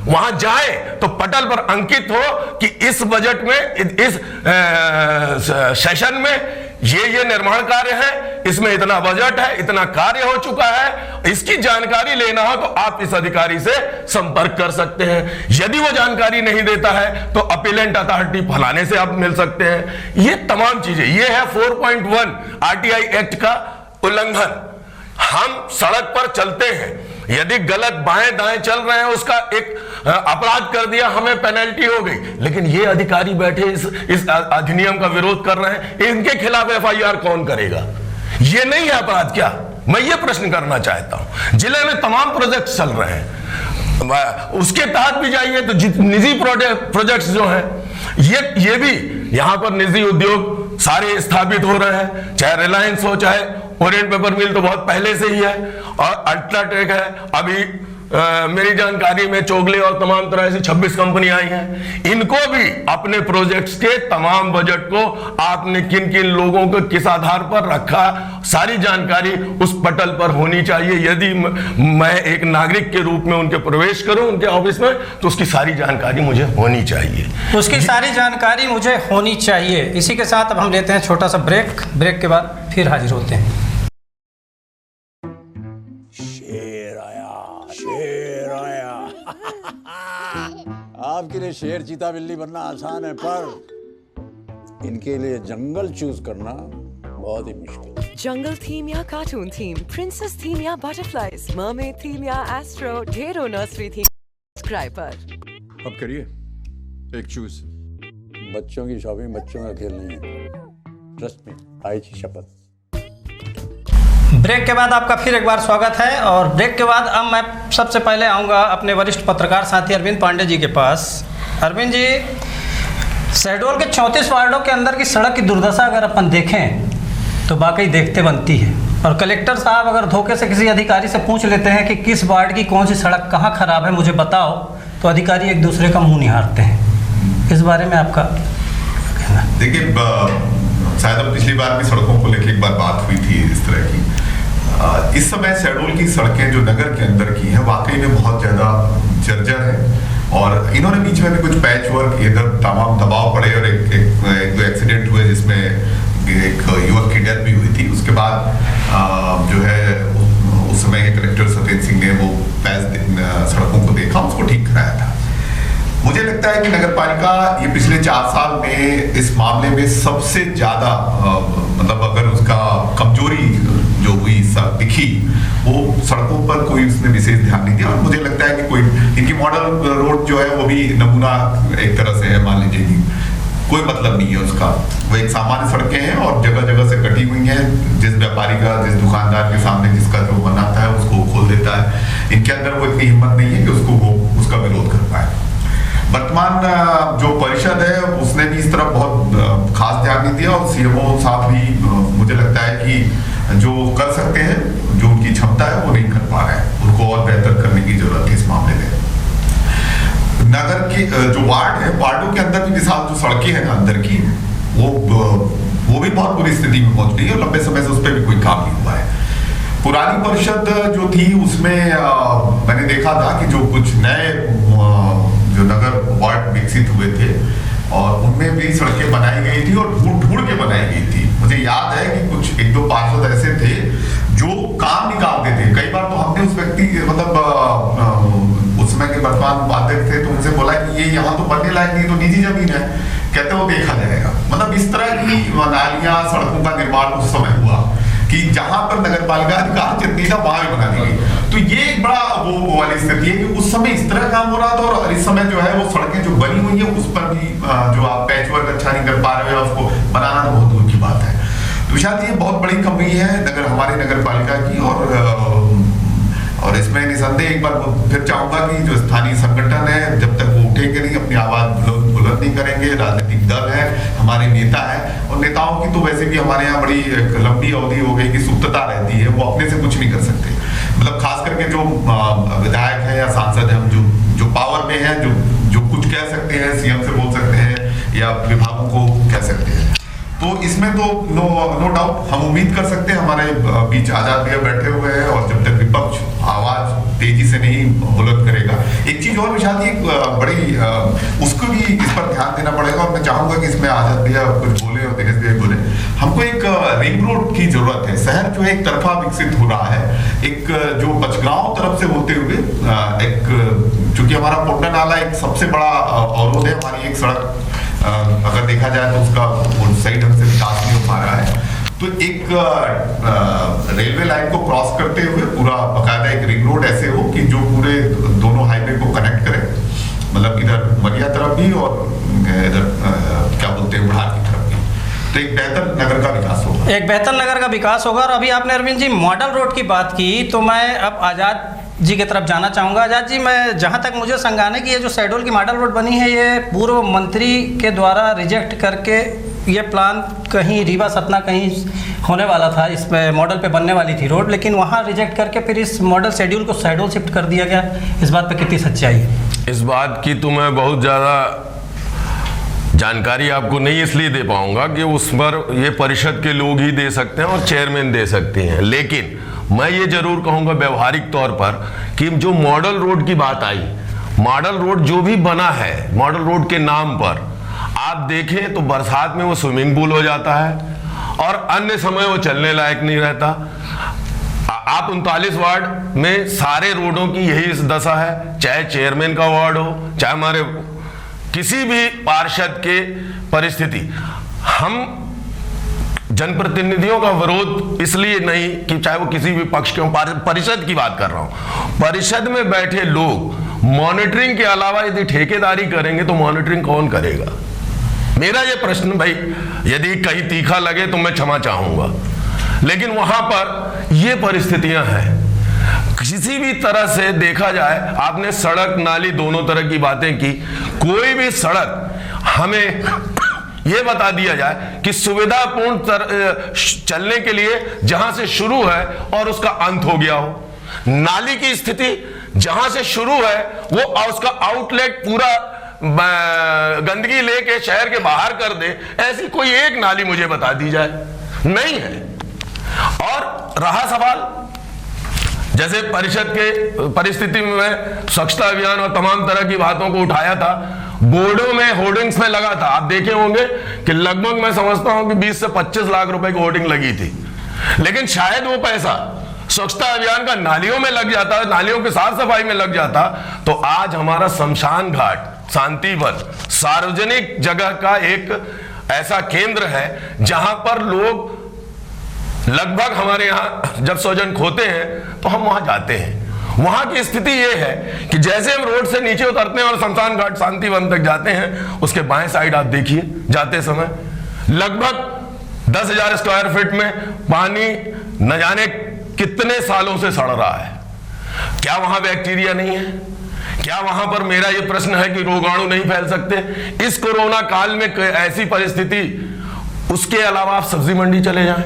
वहां जाए तो पटल पर अंकित हो कि इस बजट में, इस सेशन में ये निर्माण कार्य है, इसमें इतना बजट है, इतना कार्य हो चुका है। इसकी जानकारी लेना हो तो आप इस अधिकारी से संपर्क कर सकते हैं। यदि वो जानकारी नहीं देता है तो अपीलेंट अथॉरिटी फलाने से आप मिल सकते हैं। ये तमाम चीजें, ये है 4.1 RTI एक्ट का उल्लंघन। हम सड़क पर चलते हैं, यदि गलत बाएं दाएं चल रहे हैं, उसका एक अपराध कर दिया, हमें पेनल्टी हो गई, लेकिन ये अधिकारी बैठे इस अधिनियम का विरोध कर रहे हैं, इनके खिलाफ FIR कौन करेगा? ये नहीं है अपराध क्या? मैं ये प्रश्न करना चाहता हूं। जिले में तमाम प्रोजेक्ट चल रहे हैं, उसके तहत भी जाइए तो निजी प्रोजेक्ट्स जो हैं, ये भी यहां पर निजी उद्योग सारे स्थापित हो रहे हैं, चाहे रिलायंस हो, चाहे ओरिएंट पेपर मिल तो बहुत पहले से ही है, और अल्ट्राटेक है। अभी मेरी जानकारी में चोगले और तमाम तरह से 26 कंपनी आई हैं। इनको भी अपने प्रोजेक्ट्स के तमाम बजट को आपने किन किन लोगों को किस आधार पर रखा, सारी जानकारी उस पटल पर होनी चाहिए। यदि मैं एक नागरिक के रूप में उनके प्रवेश करूं उनके ऑफिस में, तो उसकी सारी जानकारी मुझे होनी चाहिए, उसकी सारी जानकारी मुझे होनी चाहिए। इसी के साथ अब हम लेते हैं छोटा सा ब्रेक के बाद फिर हाजिर होते हैं। आपके लिए शेर, चीता, बिल्ली बनना आसान है, पर इनके लिए जंगल चूज करना बहुत ही मुश्किल। जंगल थीम या कार्टून थीम, प्रिंसेस थीम या बटरफ्लाइज, मरमेड थीम या एस्ट्रो, ढेरों नर्सरी थीम सब्सक्राइब पर। अब करिए एक चूज। बच्चों की शॉपिंग बच्चों का खेल नहीं है, ट्रस्ट मी, आई की शपथ। ब्रेक के बाद आपका फिर एक बार स्वागत है। और ब्रेक के बाद अब मैं सबसे पहले आऊँगा अपने वरिष्ठ पत्रकार साथी अरविंद पांडे जी के पास। अरविंद जी, शहडोल के 34 वार्डों के अंदर की सड़क की दुर्दशा अगर अपन देखें तो वाकई देखते बनती है। और कलेक्टर साहब अगर धोखे से किसी अधिकारी से पूछ लेते हैं कि किस वार्ड की कौन सी सड़क कहाँ खराब है मुझे बताओ, तो अधिकारी एक दूसरे का मुंह निहारते हैं। इस बारे में आपका कहना? देखिए, शायद अब पिछली बार भी सड़कों को लेकर एक बार बात हुई थी इस तरह की। इस समय शहडोल की सड़कें जो नगर के अंदर की हैं वाकई में बहुत ज़्यादा जर्जर है। और इन्होंने बीच में भी कुछ पैच वर्क, इधर तमाम दबाव पड़े और एक दो एक्सीडेंट हुए जिसमें एक युवक की डेथ भी हुई थी। उसके बाद जो है उस समय के कलेक्टर सत्येंद्र सिंह ने वो पैच सड़कों को देखा, उसको ठीक कराया था। मुझे लगता है कि नगरपालिका ये पिछले 4 साल में इस मामले में सबसे ज्यादा मतलब अगर उसका कमजोरी जो हुई दिखी वो सड़कों पर कोई उसने विशेष ध्यान नहीं दिया। और मुझे लगता है कि कोई इनकी मॉडल रोड जो है वो भी नमूना एक तरह से है, मान लीजिए कि कोई मतलब नहीं है उसका। वो एक सामान्य सड़कें हैं और जगह जगह से कटी हुई हैं। जिस व्यापारी का, जिस दुकानदार के सामने जिसका जो बनाता है उसको खोल देता है। इनके अंदर वो इतनी हिम्मत नहीं है कि उसका विरोध कर पाए। वर्तमान जो परिषद है उसने भी इस तरफ बहुत खास ध्यान नहीं दिया और सीएमओ साहब भी मुझे लगता है कि जो कर सकते हैं, जो उनकी क्षमता है वो नहीं कर पा रहे हैं। उनको और बेहतर करने की जरूरत है इस मामले में। नगर के जो वार्ड है, वार्डों के अंदर भी विशाल जो सड़कें हैं अंदर की वो भी बहुत बुरी स्थिति में पहुंच गई है और लंबे समय से उस पर भी कोई काम नहीं हुआ है। पुरानी परिषद जो थी उसमें मैंने देखा था कि जो कुछ नए जो नगर वार्ड विकसित हुए थे और उनमें भी सड़कें बनाई गई थी और ढूंढ के बनाई गई थी। मुझे याद है कि कुछ 1-2 पार्षद ऐसे थे जो काम निकालते थे। कई बार तो हमने उस व्यक्ति मतलब उस समय के वर्तमान उपाध्यक्ष थे तो उनसे बोला कि ये यहाँ तो बनने लायक नहीं, तो निजी जमीन है, कहते वो देखा जाएगा। मतलब इस तरह की नालियां, सड़कों का निर्माण उस समय हुआ कि जहां पर नगरपालिका अधिकार जितनी था वहां भी बना दी गई। तो ये एक बड़ा वो वाली स्थिति है कि उस समय इस तरह काम हो रहा था और इस समय जो है वो सड़कें जो बनी हुई है उस पर भी जो आप पैच वर्क अच्छा नहीं कर पा रहे हो, उसको बनाना तो बहुत दूर की बात है। तो शायद ये बहुत बड़ी कमी है हमारे नगरपालिका की। और इसमें निसंदेह एक बार फिर चाहूंगा कि जो स्थानीय संगठन है जब तक वो उठेंगे नहीं, अपनी आवाज बुलंद नहीं करेंगे, राजनीतिक दल है, हमारे नेता है और नेताओं की तो वैसे भी हमारे यहाँ बड़ी एक लंबी अवधि हो गई कि सुप्तता रहती है, वो अपने से कुछ नहीं कर सकते। मतलब खास करके जो विधायक है या सांसद है, हम जो पावर में है, जो कुछ कह सकते हैं, सीएम से बोल सकते हैं या विभागों को कह सकते हैं। तो इसमें तो नो डाउट हम उम्मीद कर सकते हैं। हमारे बीच आजाद भैया बैठे हुए हैं और जब तक विपक्ष आवाज तेजी से नहीं बुलंद करेगा, एक चीज और विशाल जी बड़ी उसको भी इस पर ध्यान देना पड़ेगा और मैं चाहूंगा कि इसमें आजाद भैया कुछ बोले और दिनेश भैया बोले। हमको एक रिंग रोड की जरूरत है। शहर जो है एक तरफा विकसित हो रहा है, एक जो बचगांव तरफ से होते हुए एक चूंकि हमारा पोटना नाला एक सबसे बड़ा अवरोध है। हमारी एक सड़क अगर देखा जाए तो उसका सही ढंग से विकास नहीं हो पा रहा है। तो एक रेलवे लाइन को क्रॉस करते हुए पूरा बकायदा एक रिंग रोड ऐसे हो कि जो पूरे दोनों हाईवे को कनेक्ट करे, मतलब इधर मरिया तरफ भी और इधर क्या बोलते हैं बुढ़ार की तरफ भी। तो एक बेहतर नगर का विकास होगा, एक बेहतर नगर का विकास होगा। और अभी आपने अरविंद जी मॉडल रोड की बात की तो मैं अब आजाद जी की तरफ जाना चाहूँगा। आजाद जी, मैं जहाँ तक मुझे संज्ञान है कि ये जो शहडोल की मॉडल रोड बनी है ये पूर्व मंत्री के द्वारा रिजेक्ट करके ये प्लान कहीं रीवा सतना कहीं होने वाला था, इस पे मॉडल पे बनने वाली थी रोड, लेकिन वहाँ रिजेक्ट करके फिर इस मॉडल शेड्यूल को शहडोल शिफ्ट कर दिया गया। इस बात पे कितनी सच्चाई है? इस बात की तो मैं बहुत ज़्यादा जानकारी आपको नहीं इसलिए दे पाऊंगा कि उस पर ये परिषद के लोग ही दे सकते हैं और चेयरमैन दे सकते हैं। लेकिन मैं ये जरूर कहूंगा व्यवहारिक तौर पर कि जो मॉडल रोड की बात आई, मॉडल रोड जो भी बना है मॉडल रोड के नाम पर, आप देखें तो बरसात में वो स्विमिंग पूल हो जाता है और अन्य समय वो चलने लायक नहीं रहता। आप 39 वार्ड में सारे रोडों की यही दशा है, चाहे चेयरमैन का वार्ड हो, चाहे हमारे किसी भी पार्षद के परिस्थिति। हम जनप्रतिनिधियों का विरोध इसलिए नहीं कि चाहे वो किसी भी पक्ष के हो, परिषद की बात कर रहा हूं। परिषद में बैठे लोग मॉनिटरिंग के अलावा यदि ठेकेदारी करेंगे तो मॉनिटरिंग कौन करेगा? मेरा ये प्रश्न भाई, यदि कहीं तीखा लगे तो मैं क्षमा चाहूंगा, लेकिन वहां पर ये परिस्थितियां हैं। किसी भी तरह से देखा जाए, आपने सड़क नाली दोनों तरह की बातें की, कोई भी सड़क हमें यह बता दिया जाए कि सुविधापूर्ण चलने के लिए जहां से शुरू है और उसका अंत हो गया हो, नाली की स्थिति जहां से शुरू है वो उसका आउटलेट पूरा गंदगी लेके शहर के बाहर कर दे, ऐसी कोई एक नाली मुझे बता दी जाए, नहीं है। और रहा सवाल, जैसे परिषद के परिस्थिति में स्वच्छता अभियान और तमाम तरह की बातों को उठाया था, बोर्डों में होर्डिंग्स में लगा था, आप देखे होंगे कि लगभग मैं समझता हूं कि 20 से 25 लाख रुपए की होर्डिंग लगी थी, लेकिन शायद वो पैसा स्वच्छता अभियान का नालियों में लग जाता, नालियों की साफ सफाई में लग जाता, तो आज हमारा शमशान घाट, शांतिवन सार्वजनिक जगह का एक ऐसा केंद्र है जहां पर लोग लगभग हमारे यहां जब स्वजन खोते हैं तो हम वहां जाते हैं। वहां की स्थिति यह है कि जैसे हम रोड से नीचे उतरते हैं और शमशान घाट शांतिवन तक जाते हैं, उसके बाएं साइड आप देखिए जाते समय लगभग 10,000 स्क्वायर फीट में पानी न जाने कितने सालों से सड़ रहा है। क्या वहां बैक्टीरिया नहीं है? क्या वहां पर, मेरा यह प्रश्न है कि रोगाणु नहीं फैल सकते? इस कोरोना काल में ऐसी परिस्थिति, उसके अलावा आप सब्जी मंडी चले जाएं,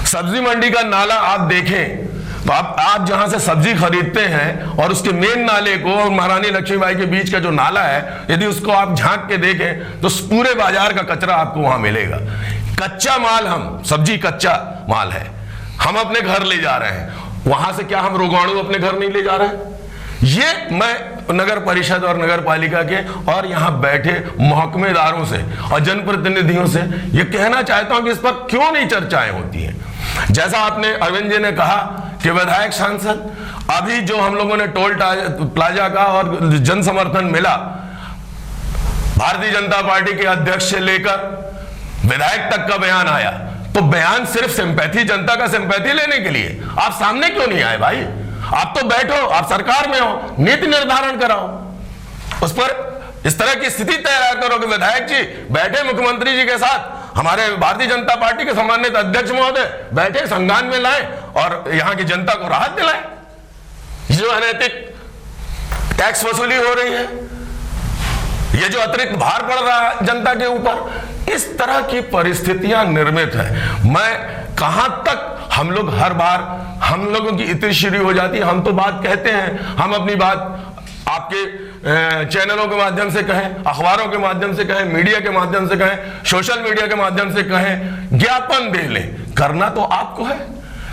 सब्जी मंडी का नाला आप देखें तो आप जहां से सब्जी खरीदते हैं और उसके मेन नाले को और महारानी लक्ष्मीबाई के बीच का जो नाला है, यदि उसको आप झांक के देखें तो पूरे बाजार का कचरा आपको वहां मिलेगा। कच्चा माल, हम सब्जी कच्चा माल है, हम अपने घर ले जा रहे हैं, वहां से क्या हम रोगाणु अपने घर नहीं ले जा रहे हैं? ये मैं नगर परिषद और नगर पालिका के और यहां बैठे महकमेदारों से और जनप्रतिनिधियों से ये कहना चाहता हूं कि इस पर क्यों नहीं चर्चाएं होती हैं। जैसा आपने अरविंद जी ने कहा कि विधायक सांसद, अभी जो हम लोगों ने टोल प्लाजा का और जन समर्थन मिला, भारतीय जनता पार्टी के अध्यक्ष से लेकर विधायक तक का बयान आया, तो बयान सिर्फ सिंपैथी, जनता का सिंपैथी लेने के लिए, आप सामने क्यों नहीं आए भाई? आप तो बैठो, आप सरकार में हो, नीति निर्धारण कराओ, उस पर इस तरह की स्थिति तैयार करो कि विधायक जी बैठे मुख्यमंत्री जी के साथ, हमारे भारतीय जनता पार्टी के सम्मानित अध्यक्ष महोदय बैठे, संज्ञान में लाएं और यहां की जनता को राहत दिलाएं। जो अनैतिक टैक्स वसूली हो रही है, ये जो अतिरिक्त भार पड़ रहा है जनता के ऊपर, इस तरह की परिस्थितियां निर्मित है। मैं कहां तक हम लोग, हर बार हम लोगों की इतिश्री हो जाती है, हम तो बात कहते हैं, हम अपनी बात आपके चैनलों के माध्यम से कहें, अखबारों के माध्यम से कहें, मीडिया के माध्यम से कहें, सोशल मीडिया के माध्यम से कहें, ज्ञापन दे लें, करना तो आपको है,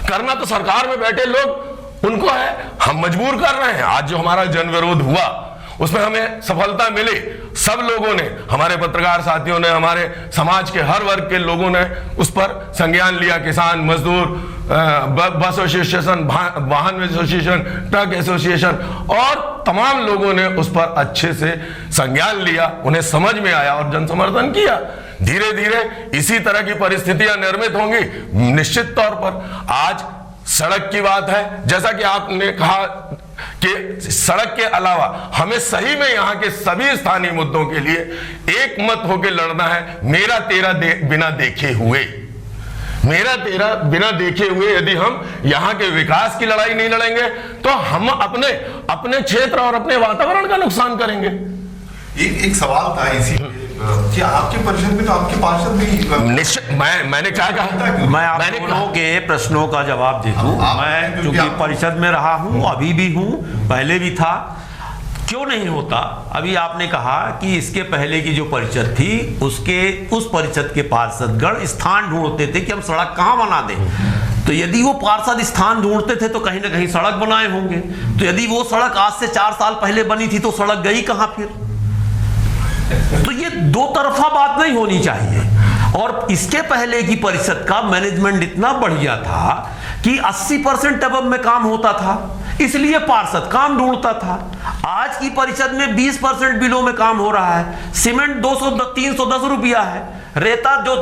करना तो सरकार में बैठे लोग उनको है, हम मजबूर कर रहे हैं। आज जो हमारा जन विरोध हुआ उसमें हमें सफलता मिली, सब लोगों ने, हमारे पत्रकार साथियों ने, हमारे समाज के हर वर्ग के लोगों ने उस पर संज्ञान लिया, किसान, मजदूर, बस एसोसिएशन, वाहन एसोसिएशन, ट्रक एसोसिएशन और तमाम लोगों ने उस पर अच्छे से संज्ञान लिया, उन्हें समझ में आया और जन समर्थन किया। धीरे धीरे इसी तरह की परिस्थितियां निर्मित होंगी निश्चित तौर पर। आज सड़क की बात है, जैसा कि आपने कहा कि सड़क के अलावा हमें सही में यहां के सभी स्थानीय मुद्दों के लिए एक मत होकर लड़ना है। मेरा तेरा बिना देखे हुए, मेरा तेरा बिना देखे हुए यदि हम यहां के विकास की लड़ाई नहीं लड़ेंगे तो हम अपने क्षेत्र और अपने वातावरण का नुकसान करेंगे। एक सवाल था इसी कि आपके परिषद में तो आपके पार्षद भी निश्चित, मैंने क्या कहा, मैं आप दोनों के प्रश्नों का जवाब दे दूं। मैं चूंकि परिषद में रहा हूं, अभी भी हूं, पहले भी था, क्यों नहीं होता? अभी आपने कहा कि इसके पहले की जो परिषद थी उस परिषद के पार्षदगण स्थान ढूंढते थे कि हम सड़क कहां बना दें। तो यदि वो पार्षद स्थान ढूंढते थे तो कहीं ना कहीं सड़क बनाए होंगे। तो यदि वो सड़क आज से 4 साल पहले बनी थी तो सड़क गई कहां फिर? तो ये दो तरफा बात नहीं होनी चाहिए। और इसके पहले की परिषद का मैनेजमेंट इतना बढ़िया था कि 80% अब में काम होता था, इसलिए पार्षद काम ढूंढता था। आज की परिषद में 20% बिलों में काम हो रहा है। सीमेंट 200-310 रुपया है, रेता जो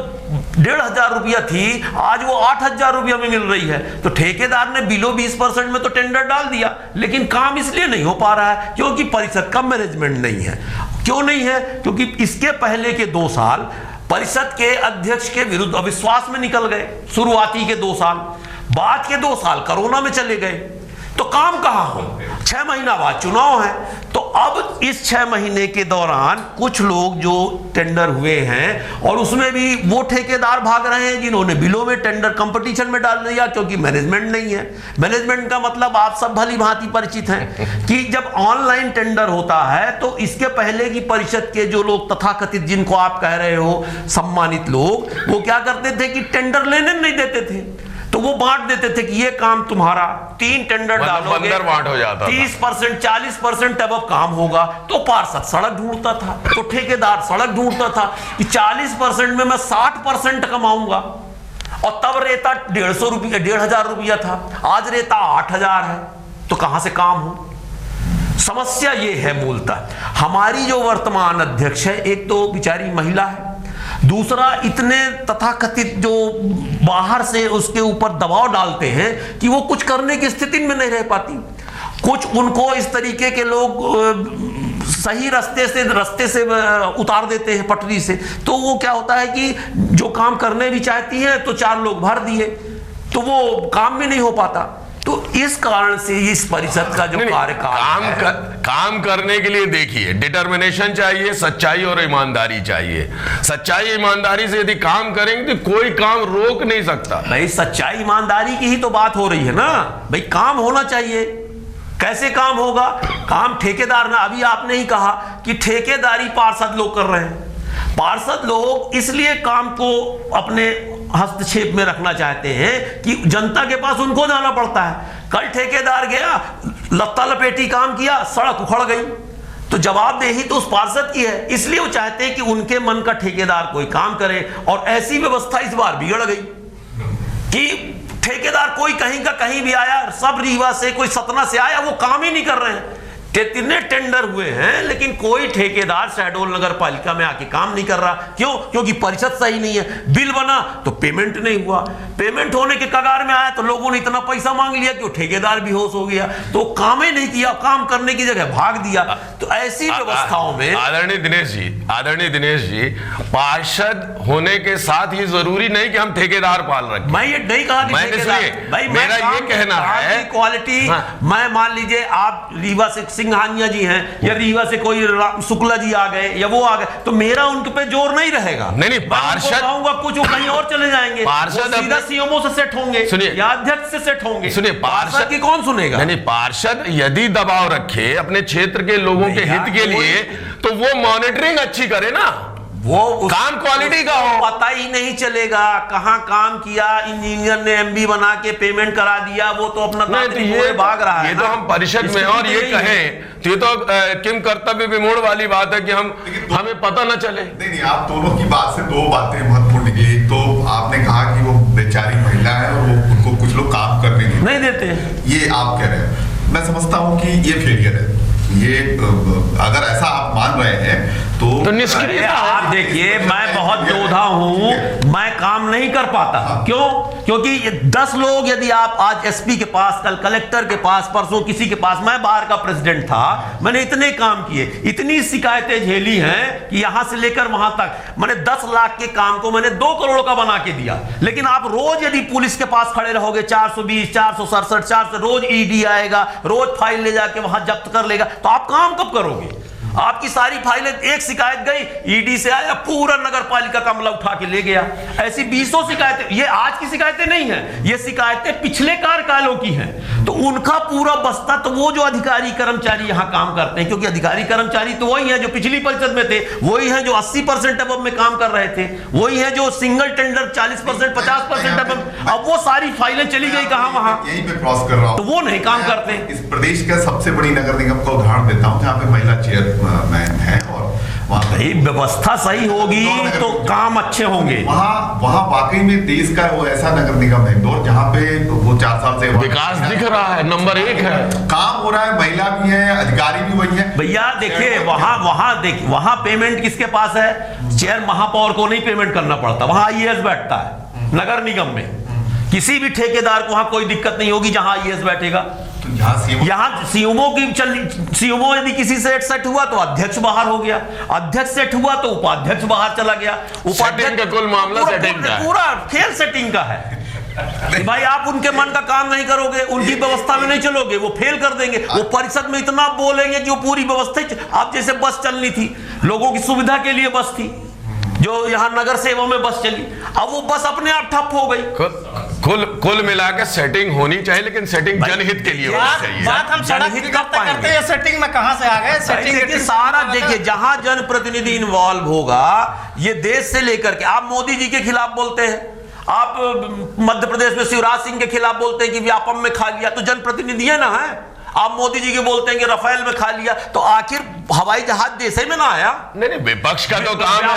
1,500 रुपया थी आज वो 8,000 रुपया में मिल रही है। तो ठेकेदार ने बिलो 20% में तो टेंडर डाल दिया, लेकिन काम इसलिए नहीं हो पा रहा है क्योंकि परिषद का मैनेजमेंट नहीं है। क्यों नहीं है? क्योंकि इसके पहले के 2 साल परिषद के अध्यक्ष के विरुद्ध अविश्वास में निकल गए, शुरुआती के 2 साल, बाद के 2 साल कोरोना में चले गए। तो काम कहाँ हो? 6 महीना बाद चुनाव है। तो अब इस 6 महीने के दौरान कुछ लोग जो टेंडर हुए हैं और उसमें भी वो ठेकेदार भाग रहे हैं जिन्होंने बिलों में टेंडर कंपटीशन में डाल दिया, क्योंकि मैनेजमेंट नहीं है। मैनेजमेंट का मतलब आप सब भली भांति परिचित हैं कि जब ऑनलाइन टेंडर होता है तो इसके पहले की परिषद के जो लोग तथाकथित, जिनको आप कह रहे हो सम्मानित लोग, वो क्या करते थे कि टेंडर लेने नहीं देते थे, तो वो बांट देते थे कि ये काम तुम्हारा, 3 टेंडर डालोगे, 30%, 40% अब काम होगा। तो पार्षद सड़क ढूंढता था, तो ठेकेदार सड़क ढूंढता था कि 40% में मैं 60% कमाऊंगा। और तब रेता 1,500 रुपया था, आज रेता 8,000 है, तो कहां से काम हो? समस्या ये है मूलतः। हमारी जो वर्तमान अध्यक्ष है, एक तो बेचारी महिला है, दूसरा इतने तथाकथित जो बाहर से उसके ऊपर दबाव डालते हैं कि वो कुछ करने की स्थिति में नहीं रह पाती। कुछ उनको इस तरीके के लोग सही रास्ते से उतार देते हैं पटरी से, तो वो क्या होता है कि जो काम करने भी चाहती हैं तो 4 लोग भर दिए, तो वो काम भी नहीं हो पाता। तो इस कारण से इस परिषद का जो कार्यकाल काम करने के लिए देखिए डिटर्मिनेशन चाहिए, सच्चाई और ईमानदारी चाहिए। सच्चाई ईमानदारी से यदि काम करेंगे तो कोई काम रोक नहीं सकता। भाई सच्चाई ईमानदारी की ही तो बात हो रही है ना भाई, काम होना चाहिए। कैसे काम होगा? काम ठेकेदार ना, अभी आपने ही कहा कि ठेकेदारी पार्षद लोग कर रहे हैं। पार्षद लोग इसलिए काम को अपने हस्तक्षेप में रखना चाहते हैं कि जनता के पास उनको जाना पड़ता है। कल ठेकेदार गया, लत्ता लपेटी काम किया, सड़क उखड़ गई, तो जवाबदेही तो उस पार्षद की है। इसलिए वो चाहते हैं कि उनके मन का ठेकेदार कोई काम करे, और ऐसी व्यवस्था इस बार बिगड़ गई कि ठेकेदार कोई कहीं का कहीं भी आया, सब रीवा से, कोई सतना से आया, वो काम ही नहीं कर रहे हैं। कितने टेंडर हुए हैं लेकिन कोई ठेकेदार शहडोल नगर पालिका में आके काम नहीं कर रहा। क्यों? क्योंकि परिषद सही नहीं है। बिल बना तो पेमेंट नहीं हुआ, पेमेंट होने के कगार में आया तो लोगों ने इतना पैसा मांग लिया कि वो ठेकेदार बेहोश हो गया, तो काम ही नहीं किया, काम करने की जगह भाग दिया। तो ऐसी व्यवस्थाओं में आदरणीय दिनेश जी, पार्षद होने के साथ ये जरूरी नहीं कि हम ठेकेदार पाल रखें। मैं ये नहीं कहा कि भाई मेरा ये कहना है क्वालिटी, मैं मान लीजिए आप रीवा से सिंघानिया जी हैं या रीवा से कोई शुक्ला जी आ गए या वो आ गए, तो मेरा उनके पे जोर नहीं रहेगा। नहीं पार्षद कहूंगा कुछ वो कहीं और चले जाएंगे, पार्षद सीधा सीएमओ से सेट होंगे, सुनिए, या अध्यक्ष से सेट होंगे। सुनिए, पार्षद की कौन सुनेगा? नहीं, पार्षद यदि दबाव रखे अपने क्षेत्र के लोगों के हित के लिए, तो वो मॉनिटरिंग अच्छी करे ना, वो काम क्वालिटी का हो। पता ही नहीं चलेगा कहां काम किया, इंजीनियर ने एमबी बना के पेमेंट करा दिया, वो तो अपना ये भाग रहा है। ये तो हम परिषद में और ये कहें तो ये तो किम कर्तव्य विमूढ़ वाली बात है कि हमें पता ना चले। नहीं, आप दोनों की बात से 2 बातें महत्वपूर्ण निकली। एक तो आपने कहा कि वो बेचारी महिला है और वो उनको कुछ लोग काम करने नहीं देते, ये आप कह रहे हैं। मैं समझता हूं कि ये फेलियर है। ये अगर ऐसा आप मान रहे हैं तो निष्क्रिय। आप देखिए, मैं बहुत योद्धा हूं, मैं काम नहीं कर पाता। क्यों? क्योंकि 10 लोग यदि आप आज एसपी के पास, कल कलेक्टर के पास, परसों किसी के पास, मैं बाहर का प्रेसिडेंट था, मैंने इतने काम किए, इतनी शिकायतें झेली हैं कि यहां से लेकर वहां तक मैंने 10 लाख के काम को मैंने 2 करोड़ का बना के दिया। लेकिन आप रोज यदि पुलिस के पास खड़े रहोगे, 420, 467, 400 रोज ईडी आएगा, रोज फाइल ले जाके वहां जब्त कर लेगा, तो आप काम कब करोगे? आपकी सारी फाइलें, एक शिकायत गई ईडी से आया, पूरा नगर पालिका का अमला उठा के ले गया। ऐसी 20 शिकायतें, ये आज की शिकायतें नहीं है, ये शिकायतें पिछले कार्यकालों की हैं। तो उनका पूरा बस्ता, तो वो जो अधिकारी कर्मचारी यहां काम करते हैं, क्योंकि अधिकारी कर्मचारी तो वही हैं जो पिछली परिषद में थे, वही हैं जो 80% अब में काम कर रहे थे, वही हैं जो सिंगल टेंडर 40%, 50% अब वो सारी फाइलें चली गई कहां वहां, यहीं पे क्रॉस कर रहा हूं, तो वो नहीं काम करते। इस प्रदेश का सबसे बड़ी नगर निगम का उदाहरण देता हूं जहां पे महिला चेयर मैन है, और वहां व्यवस्था सही होगी तो काम अच्छे होंगे। वहां वाकई में देश का वो ऐसा नगर निगम है इंदौर जहां पे वो 4 साल से विकास दिख रहा है, नंबर 1 है, काम हो रहा है, महिला भी है, अधिकारी भी वही है। भैया देखिए, वहां पेमेंट किसके पास है? चेयर महापौर को नहीं पेमेंट करना पड़ता, वहां आईएएस बैठता है नगर निगम में। किसी भी ठेकेदार को वहां कोई दिक्कत नहीं होगी जहां आईएएस बैठेगा। यहाँ सीएमओ यदि किसी से सेट हुआ तो अध्यक्ष बाहर हो गया, अध्यक्ष सेट हुआ तो उपाध्यक्ष बाहर चला गया, उपाध्यक्ष का कुल मामला सेटिंग का है, पूरा खेल सेटिंग का है। भाई आप उनके मन का काम नहीं करोगे, उनकी व्यवस्था में नहीं चलोगे, वो फेल कर देंगे। वो परिषद में इतना बोलेंगे कि वो पूरी व्यवस्था, आप जैसे बस चलनी थी, लोगों की सुविधा के लिए बस थी, जो यहाँ नगर सेवा में बस चली, अब वो बस अपने आप ठप हो गई। कुल मिला के सेटिंग होनी चाहिए, लेकिन सेटिंग जनहित के लिए होनी चाहिए। बात हम सड़क की करते हैं, सेटिंग में कहां से आ गए? सेटिंग सारा देखिए, जहां जनप्रतिनिधि इन्वॉल्व होगा, ये देश से लेकर के, आप मोदी जी के खिलाफ बोलते हैं, आप मध्य प्रदेश में शिवराज सिंह के खिलाफ बोलते हैं कि व्यापम में खा लिया, तो जनप्रतिनिधि है ना है। आप मोदी जी के बोलते हैं कि रफेल में खा लिया, तो आखिर हवाई जहाज देश में ना आया? नहीं, विपक्ष का तो काम है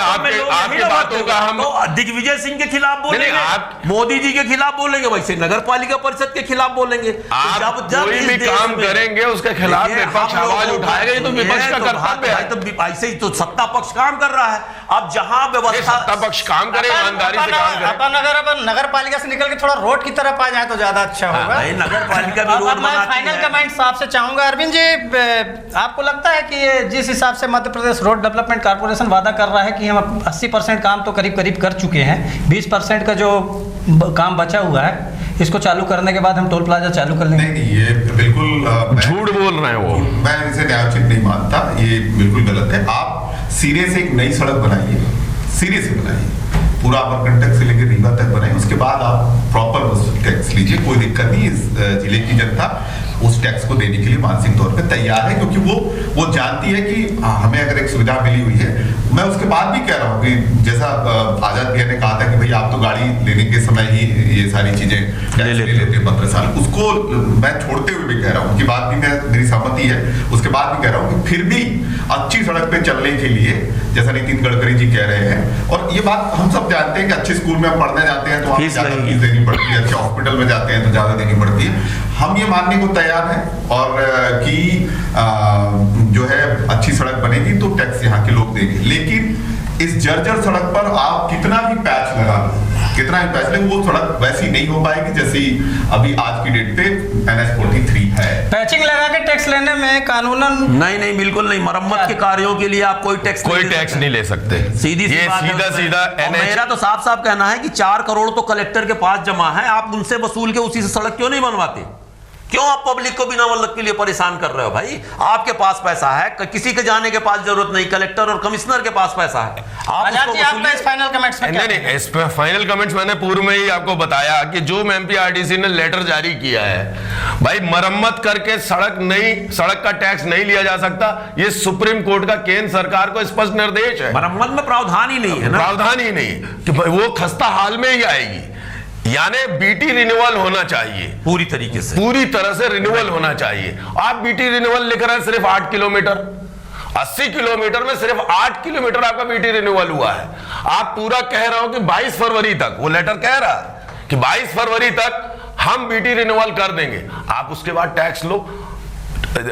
आपके बातों का हम तो दिग्विजय सिंह के खिलाफ बोलेंगे, आप मोदी जी के खिलाफ बोलेंगे, वैसे नगर पालिका परिषद के खिलाफ बोलेंगे। आप कोई भी काम करेंगे उसके खिलाफ विपक्ष आवाज उठाएगा, ये तो विपक्ष का कर्तव्य है। तो ऐसे ही तो सत्ता पक्ष काम कर रहा है। अब जहां व्यवस्था, सत्ता पक्ष काम करे, ईमानदारी से काम करे। अपन अगर नगर पालिका से निकल के थोड़ा रोड की तरफ आ जाए तो ज्यादा अच्छा होगा। नगर पालिका भी रोड बनाती है। फाइनल कमेंट्स आपसे चाहूंगा अरविंद जी, आपको लगता है कि ये जिस हिसाब से Madhya Pradesh road development corporation वादा कर रहा है कि हम 80% काम तो करीब करीब कर चुके हैं, 20% का जो काम बचा हुआ है इसको चालू करने के बाद हम टोल प्लाजा चालू कर लेंगे? नहीं, ये बिल्कुल झूठ बोल रहे हैं वो। मैं इसे न्यायोचित नहीं मानता, ये बिल्कुल गलत है। आप सिरे से एक नई सड़क बनाइए, सिरे से बनाइए, पूरा अमरकंटक से लेकर रीवा तक बनाए, उसके बाद आप प्रॉपर टैक्स लीजिए, कोई दिक्कत नहीं। इस जिले की जनता उस टैक्स को देने के लिए मानसिक तौर पे तैयार है, क्योंकि वो जानती है कि हमें अगर एक सुविधा मिली हुई है। मैं उसके बाद भी कह रहा हूँ कि जैसा आजाद भैया ने कहा था कि भाई आप तो गाड़ी लेने के समय ही ये सारी चीजें ले लेते हैं 15 साल, उसको मैं छोड़ते हुए भी कह रहा हूँ, उनकी बात भी मेरी सहमति है, उसके बाद भी कह रहा हूँ कि फिर भी अच्छी सड़क पे चलने के लिए, जैसा नितिन गडकरी जी कह रहे हैं, और ये बात हम सब जानते हैं कि अच्छे स्कूल में हम पढ़ने जाते हैं तो वहाँ ज्यादा फीस देनी पड़ती है, अच्छे हॉस्पिटल में जाते हैं तो ज्यादा देनी पड़ती है। हम ये मानने को तैयार हैं और कि जो है अच्छी सड़क बनेगी तो टैक्स यहाँ के लोग देंगे, लेकिन इस जर्जर सड़क पर आप कितना भी पैच लगा लो, कितना भी पैच लगे, वो सड़क वैसी नहीं हो पाएगी जैसी अभी आज की डेट पे NH-43 है। पैचिंग लगा के टैक्स लेने में कानूनन नहीं, बिल्कुल नहीं। मरम्मत के कार्यों के लिए आप कोई टैक्स नहीं ले सकते। सीधा मेरा तो साफ साफ कहना है कि 4 करोड़ तो कलेक्टर के पास जमा है, आप उनसे वसूल के उसी से सड़क क्यों नहीं बनवाते? क्यों आप पब्लिक को बिना मतलब के लिए परेशान कर रहे हो? भाई आपके पास पैसा है, किसी के जाने के पास जरूरत नहीं, कलेक्टर और कमिश्नर के पास पैसा है। फाइनल कमेंट्स नहीं, इस पे फाइनल कमेंट्स मैंने पूर्व में ही आपको बताया कि जो MPRDC ने लेटर जारी किया है, भाई मरम्मत करके सड़क का टैक्स नहीं लिया जा सकता, ये सुप्रीम कोर्ट का केंद्र सरकार को स्पष्ट निर्देश है। मरम्मत में प्रावधान ही नहीं है ना, प्रावधान ही नहीं कि वो खस्ता हाल में ही आएगी, यानी BT रिन्यूअल होना चाहिए पूरी तरीके से, पूरी तरह से रिन्यूअल होना चाहिए। आप BT रिन्यूअल लिख रहे हैं सिर्फ 8 किलोमीटर, 80 किलोमीटर में सिर्फ 8 किलोमीटर आपका BT रिन्यूअल हुआ है। आप पूरा कह रहे हो कि 22 फरवरी तक, वो लेटर कह रहा है कि 22 फरवरी तक हम BT रिन्यूअल कर देंगे, आप उसके बाद टैक्स लो।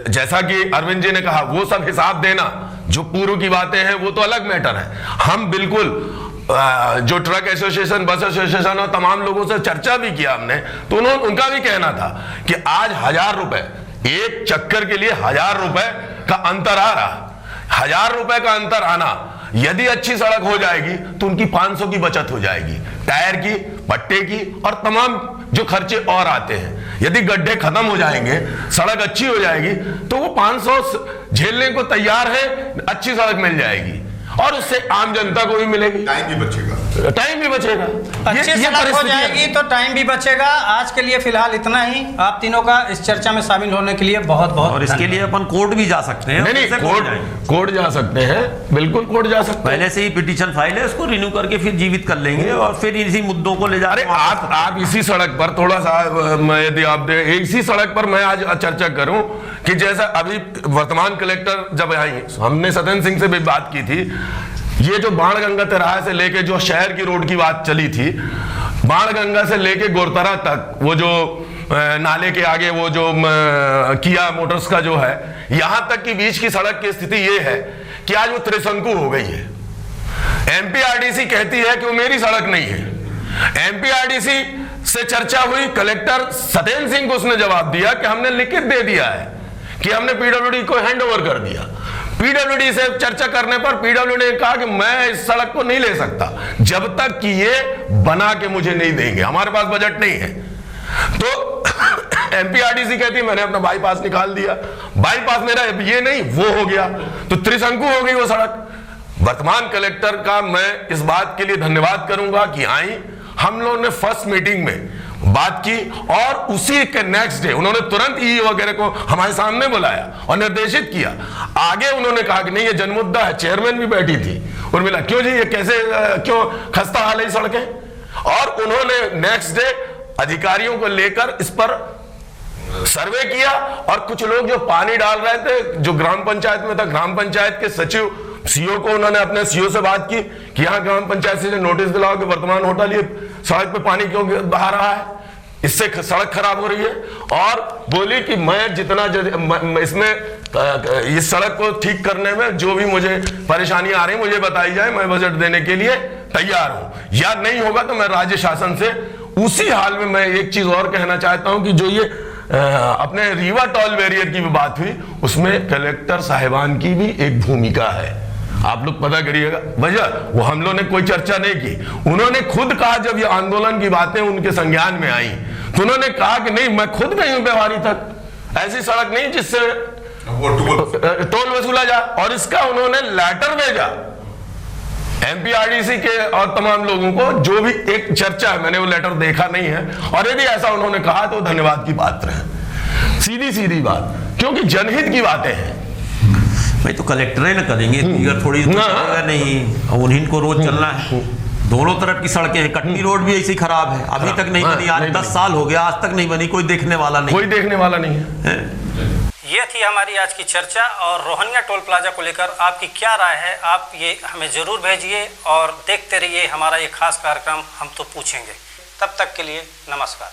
जैसा कि अरविंद जी ने कहा, वो सब हिसाब देना, जो पूर्व की बातें हैं वो तो अलग मैटर है। हम बिल्कुल जो ट्रक एसोसिएशन, बस एसोसिएशन और तमाम लोगों से चर्चा भी किया हमने, तो उनका भी कहना था कि आज 1000 रुपए एक चक्कर के लिए 1000 रुपए का अंतर आ रहा, 1000 रुपए का अंतर आना, यदि अच्छी सड़क हो जाएगी तो उनकी 500 की बचत हो जाएगी, टायर की, पट्टे की और तमाम जो खर्चे और आते हैं। यदि गड्ढे खत्म हो जाएंगे, सड़क अच्छी हो जाएगी, तो वो 500 झेलने को तैयार है, अच्छी सड़क मिल जाएगी और उससे आम जनता को भी मिलेगी, टाइम भी बचेगा। अच्छी सड़क हो जाएगी तो टाइम भी बचेगा। आज के लिए फिलहाल इतना ही। आप तीनों का इस चर्चा में शामिल होने के लिए बहुत बहुत, और इसके लिए अपन कोर्ट भी जा सकते हैं। नहीं, कोर्ट जा सकते हैं, बिल्कुल कोर्ट जा सकते हैं। पहले से ही पिटीशन फाइल है, उसको रिन्यू करके फिर जीवित कर लेंगे और फिर इसी मुद्दों को ले जा रहे। आप इसी सड़क पर थोड़ा सा, यदि आप इसी सड़क पर मैं आज चर्चा करूं कि जैसा अभी वर्तमान कलेक्टर जब आई, हमने सत्येंद्र सिंह से भी बात की थी, ये जो बाणगंगा तिराहे से लेके जो शहर की रोड की बात चली थी, बाणगंगा से लेके गोरतरा तक, वो जो नाले के आगे वो जो किया मोटर्स का जो है, यहां तक की बीच की सड़क की स्थिति ये है कि आज वो त्रिशंकु हो गई है। MPRDC कहती है कि वो मेरी सड़क नहीं है। MPRDC से चर्चा हुई, कलेक्टर सत्येंद्र सिंह को उसने जवाब दिया कि हमने लिखित दे दिया है कि हमने PWD को हैंड ओवर कर दिया। पीडब्ल्यूडी से चर्चा करने पर पीडब्ल्यूडी ने कहा कि मैं इस सड़क को नहीं ले सकता जब तक कि ये बना के मुझे नहीं देंगे, हमारे पास बजट नहीं है। तो एमपीआरडीसी कहती है मैंने अपना बाईपास निकाल दिया, बाईपास मेरा ये नहीं वो हो गया, तो त्रिशंकु हो गई वो सड़क। वर्तमान कलेक्टर का मैं इस बात के लिए धन्यवाद करूंगा कि आई, हम लोगों ने फर्स्ट मीटिंग में बात की और उसी के नेक्स्ट डे उन्होंने तुरंत ई वगैरह को हमारे सामने बुलाया और निर्देशित किया। आगे उन्होंने कहा कि नहीं ये जनमुद्दा है, चेयरमैन भी बैठी थी उर्मिला, क्यों जी ये कैसे क्यों खस्ता हाल है सड़कें, और उन्होंने नेक्स्ट डे अधिकारियों को लेकर इस पर सर्वे किया। और कुछ लोग जो पानी डाल रहे थे जो ग्राम पंचायत में था, ग्राम पंचायत के सचिव सीओ को उन्होंने अपने सीओ से बात की कि यहाँ ग्राम पंचायत से नोटिस दिलाओ कि वर्तमान होटल ये सड़क पे पानी क्यों बहा रहा है, इससे सड़क खराब हो रही है। और बोली कि मैं जितना इसमें इस सड़क को ठीक करने में जो भी मुझे परेशानी आ रही मुझे बताई जाए, मैं बजट देने के लिए तैयार हूं, या नहीं होगा तो मैं राज्य शासन से। उसी हाल में मैं एक चीज और कहना चाहता हूं कि जो ये अपने रीवा टोल बैरियर की भी बात हुई, उसमें कलेक्टर साहिबान की भी एक भूमिका है, आप लोग पता करिएगा। वजह वो हम लोगों ने कोई चर्चा नहीं की, उन्होंने खुद कहा जब ये आंदोलन की बातें उनके संज्ञान में आई तो उन्होंने कहा कि नहीं मैं खुद गई हूं व्यवहारी तक, ऐसी सड़क नहीं जिससे टोल वसूला जाए, और इसका उन्होंने लेटर भेजा एमपीआरडीसी के और तमाम लोगों को, जो भी एक चर्चा है, मैंने वो लेटर देखा नहीं है, और यदि ऐसा उन्होंने कहा तो धन्यवाद की पात्र है। सीधी बात, क्योंकि जनहित की बातें हैं। भाई तो कलेक्टर ही ना करेंगे, फिगर थोड़ी तो चलेगा नहीं, उन्हीं को रोज चलना है। दोनों तरफ की सड़कें हैं, कटनी रोड भी ऐसी खराब है, अभी तक नहीं बनी, आज 10 साल हो गया आज तक नहीं बनी, कोई देखने वाला नहीं है। ये थी हमारी आज की चर्चा, और रोहनिया टोल प्लाजा को लेकर आपकी क्या राय है, आप ये हमें ज़रूर भेजिए और देखते रहिए हमारा ये खास कार्यक्रम हम तो पूछेंगे। तब तक के लिए नमस्कार।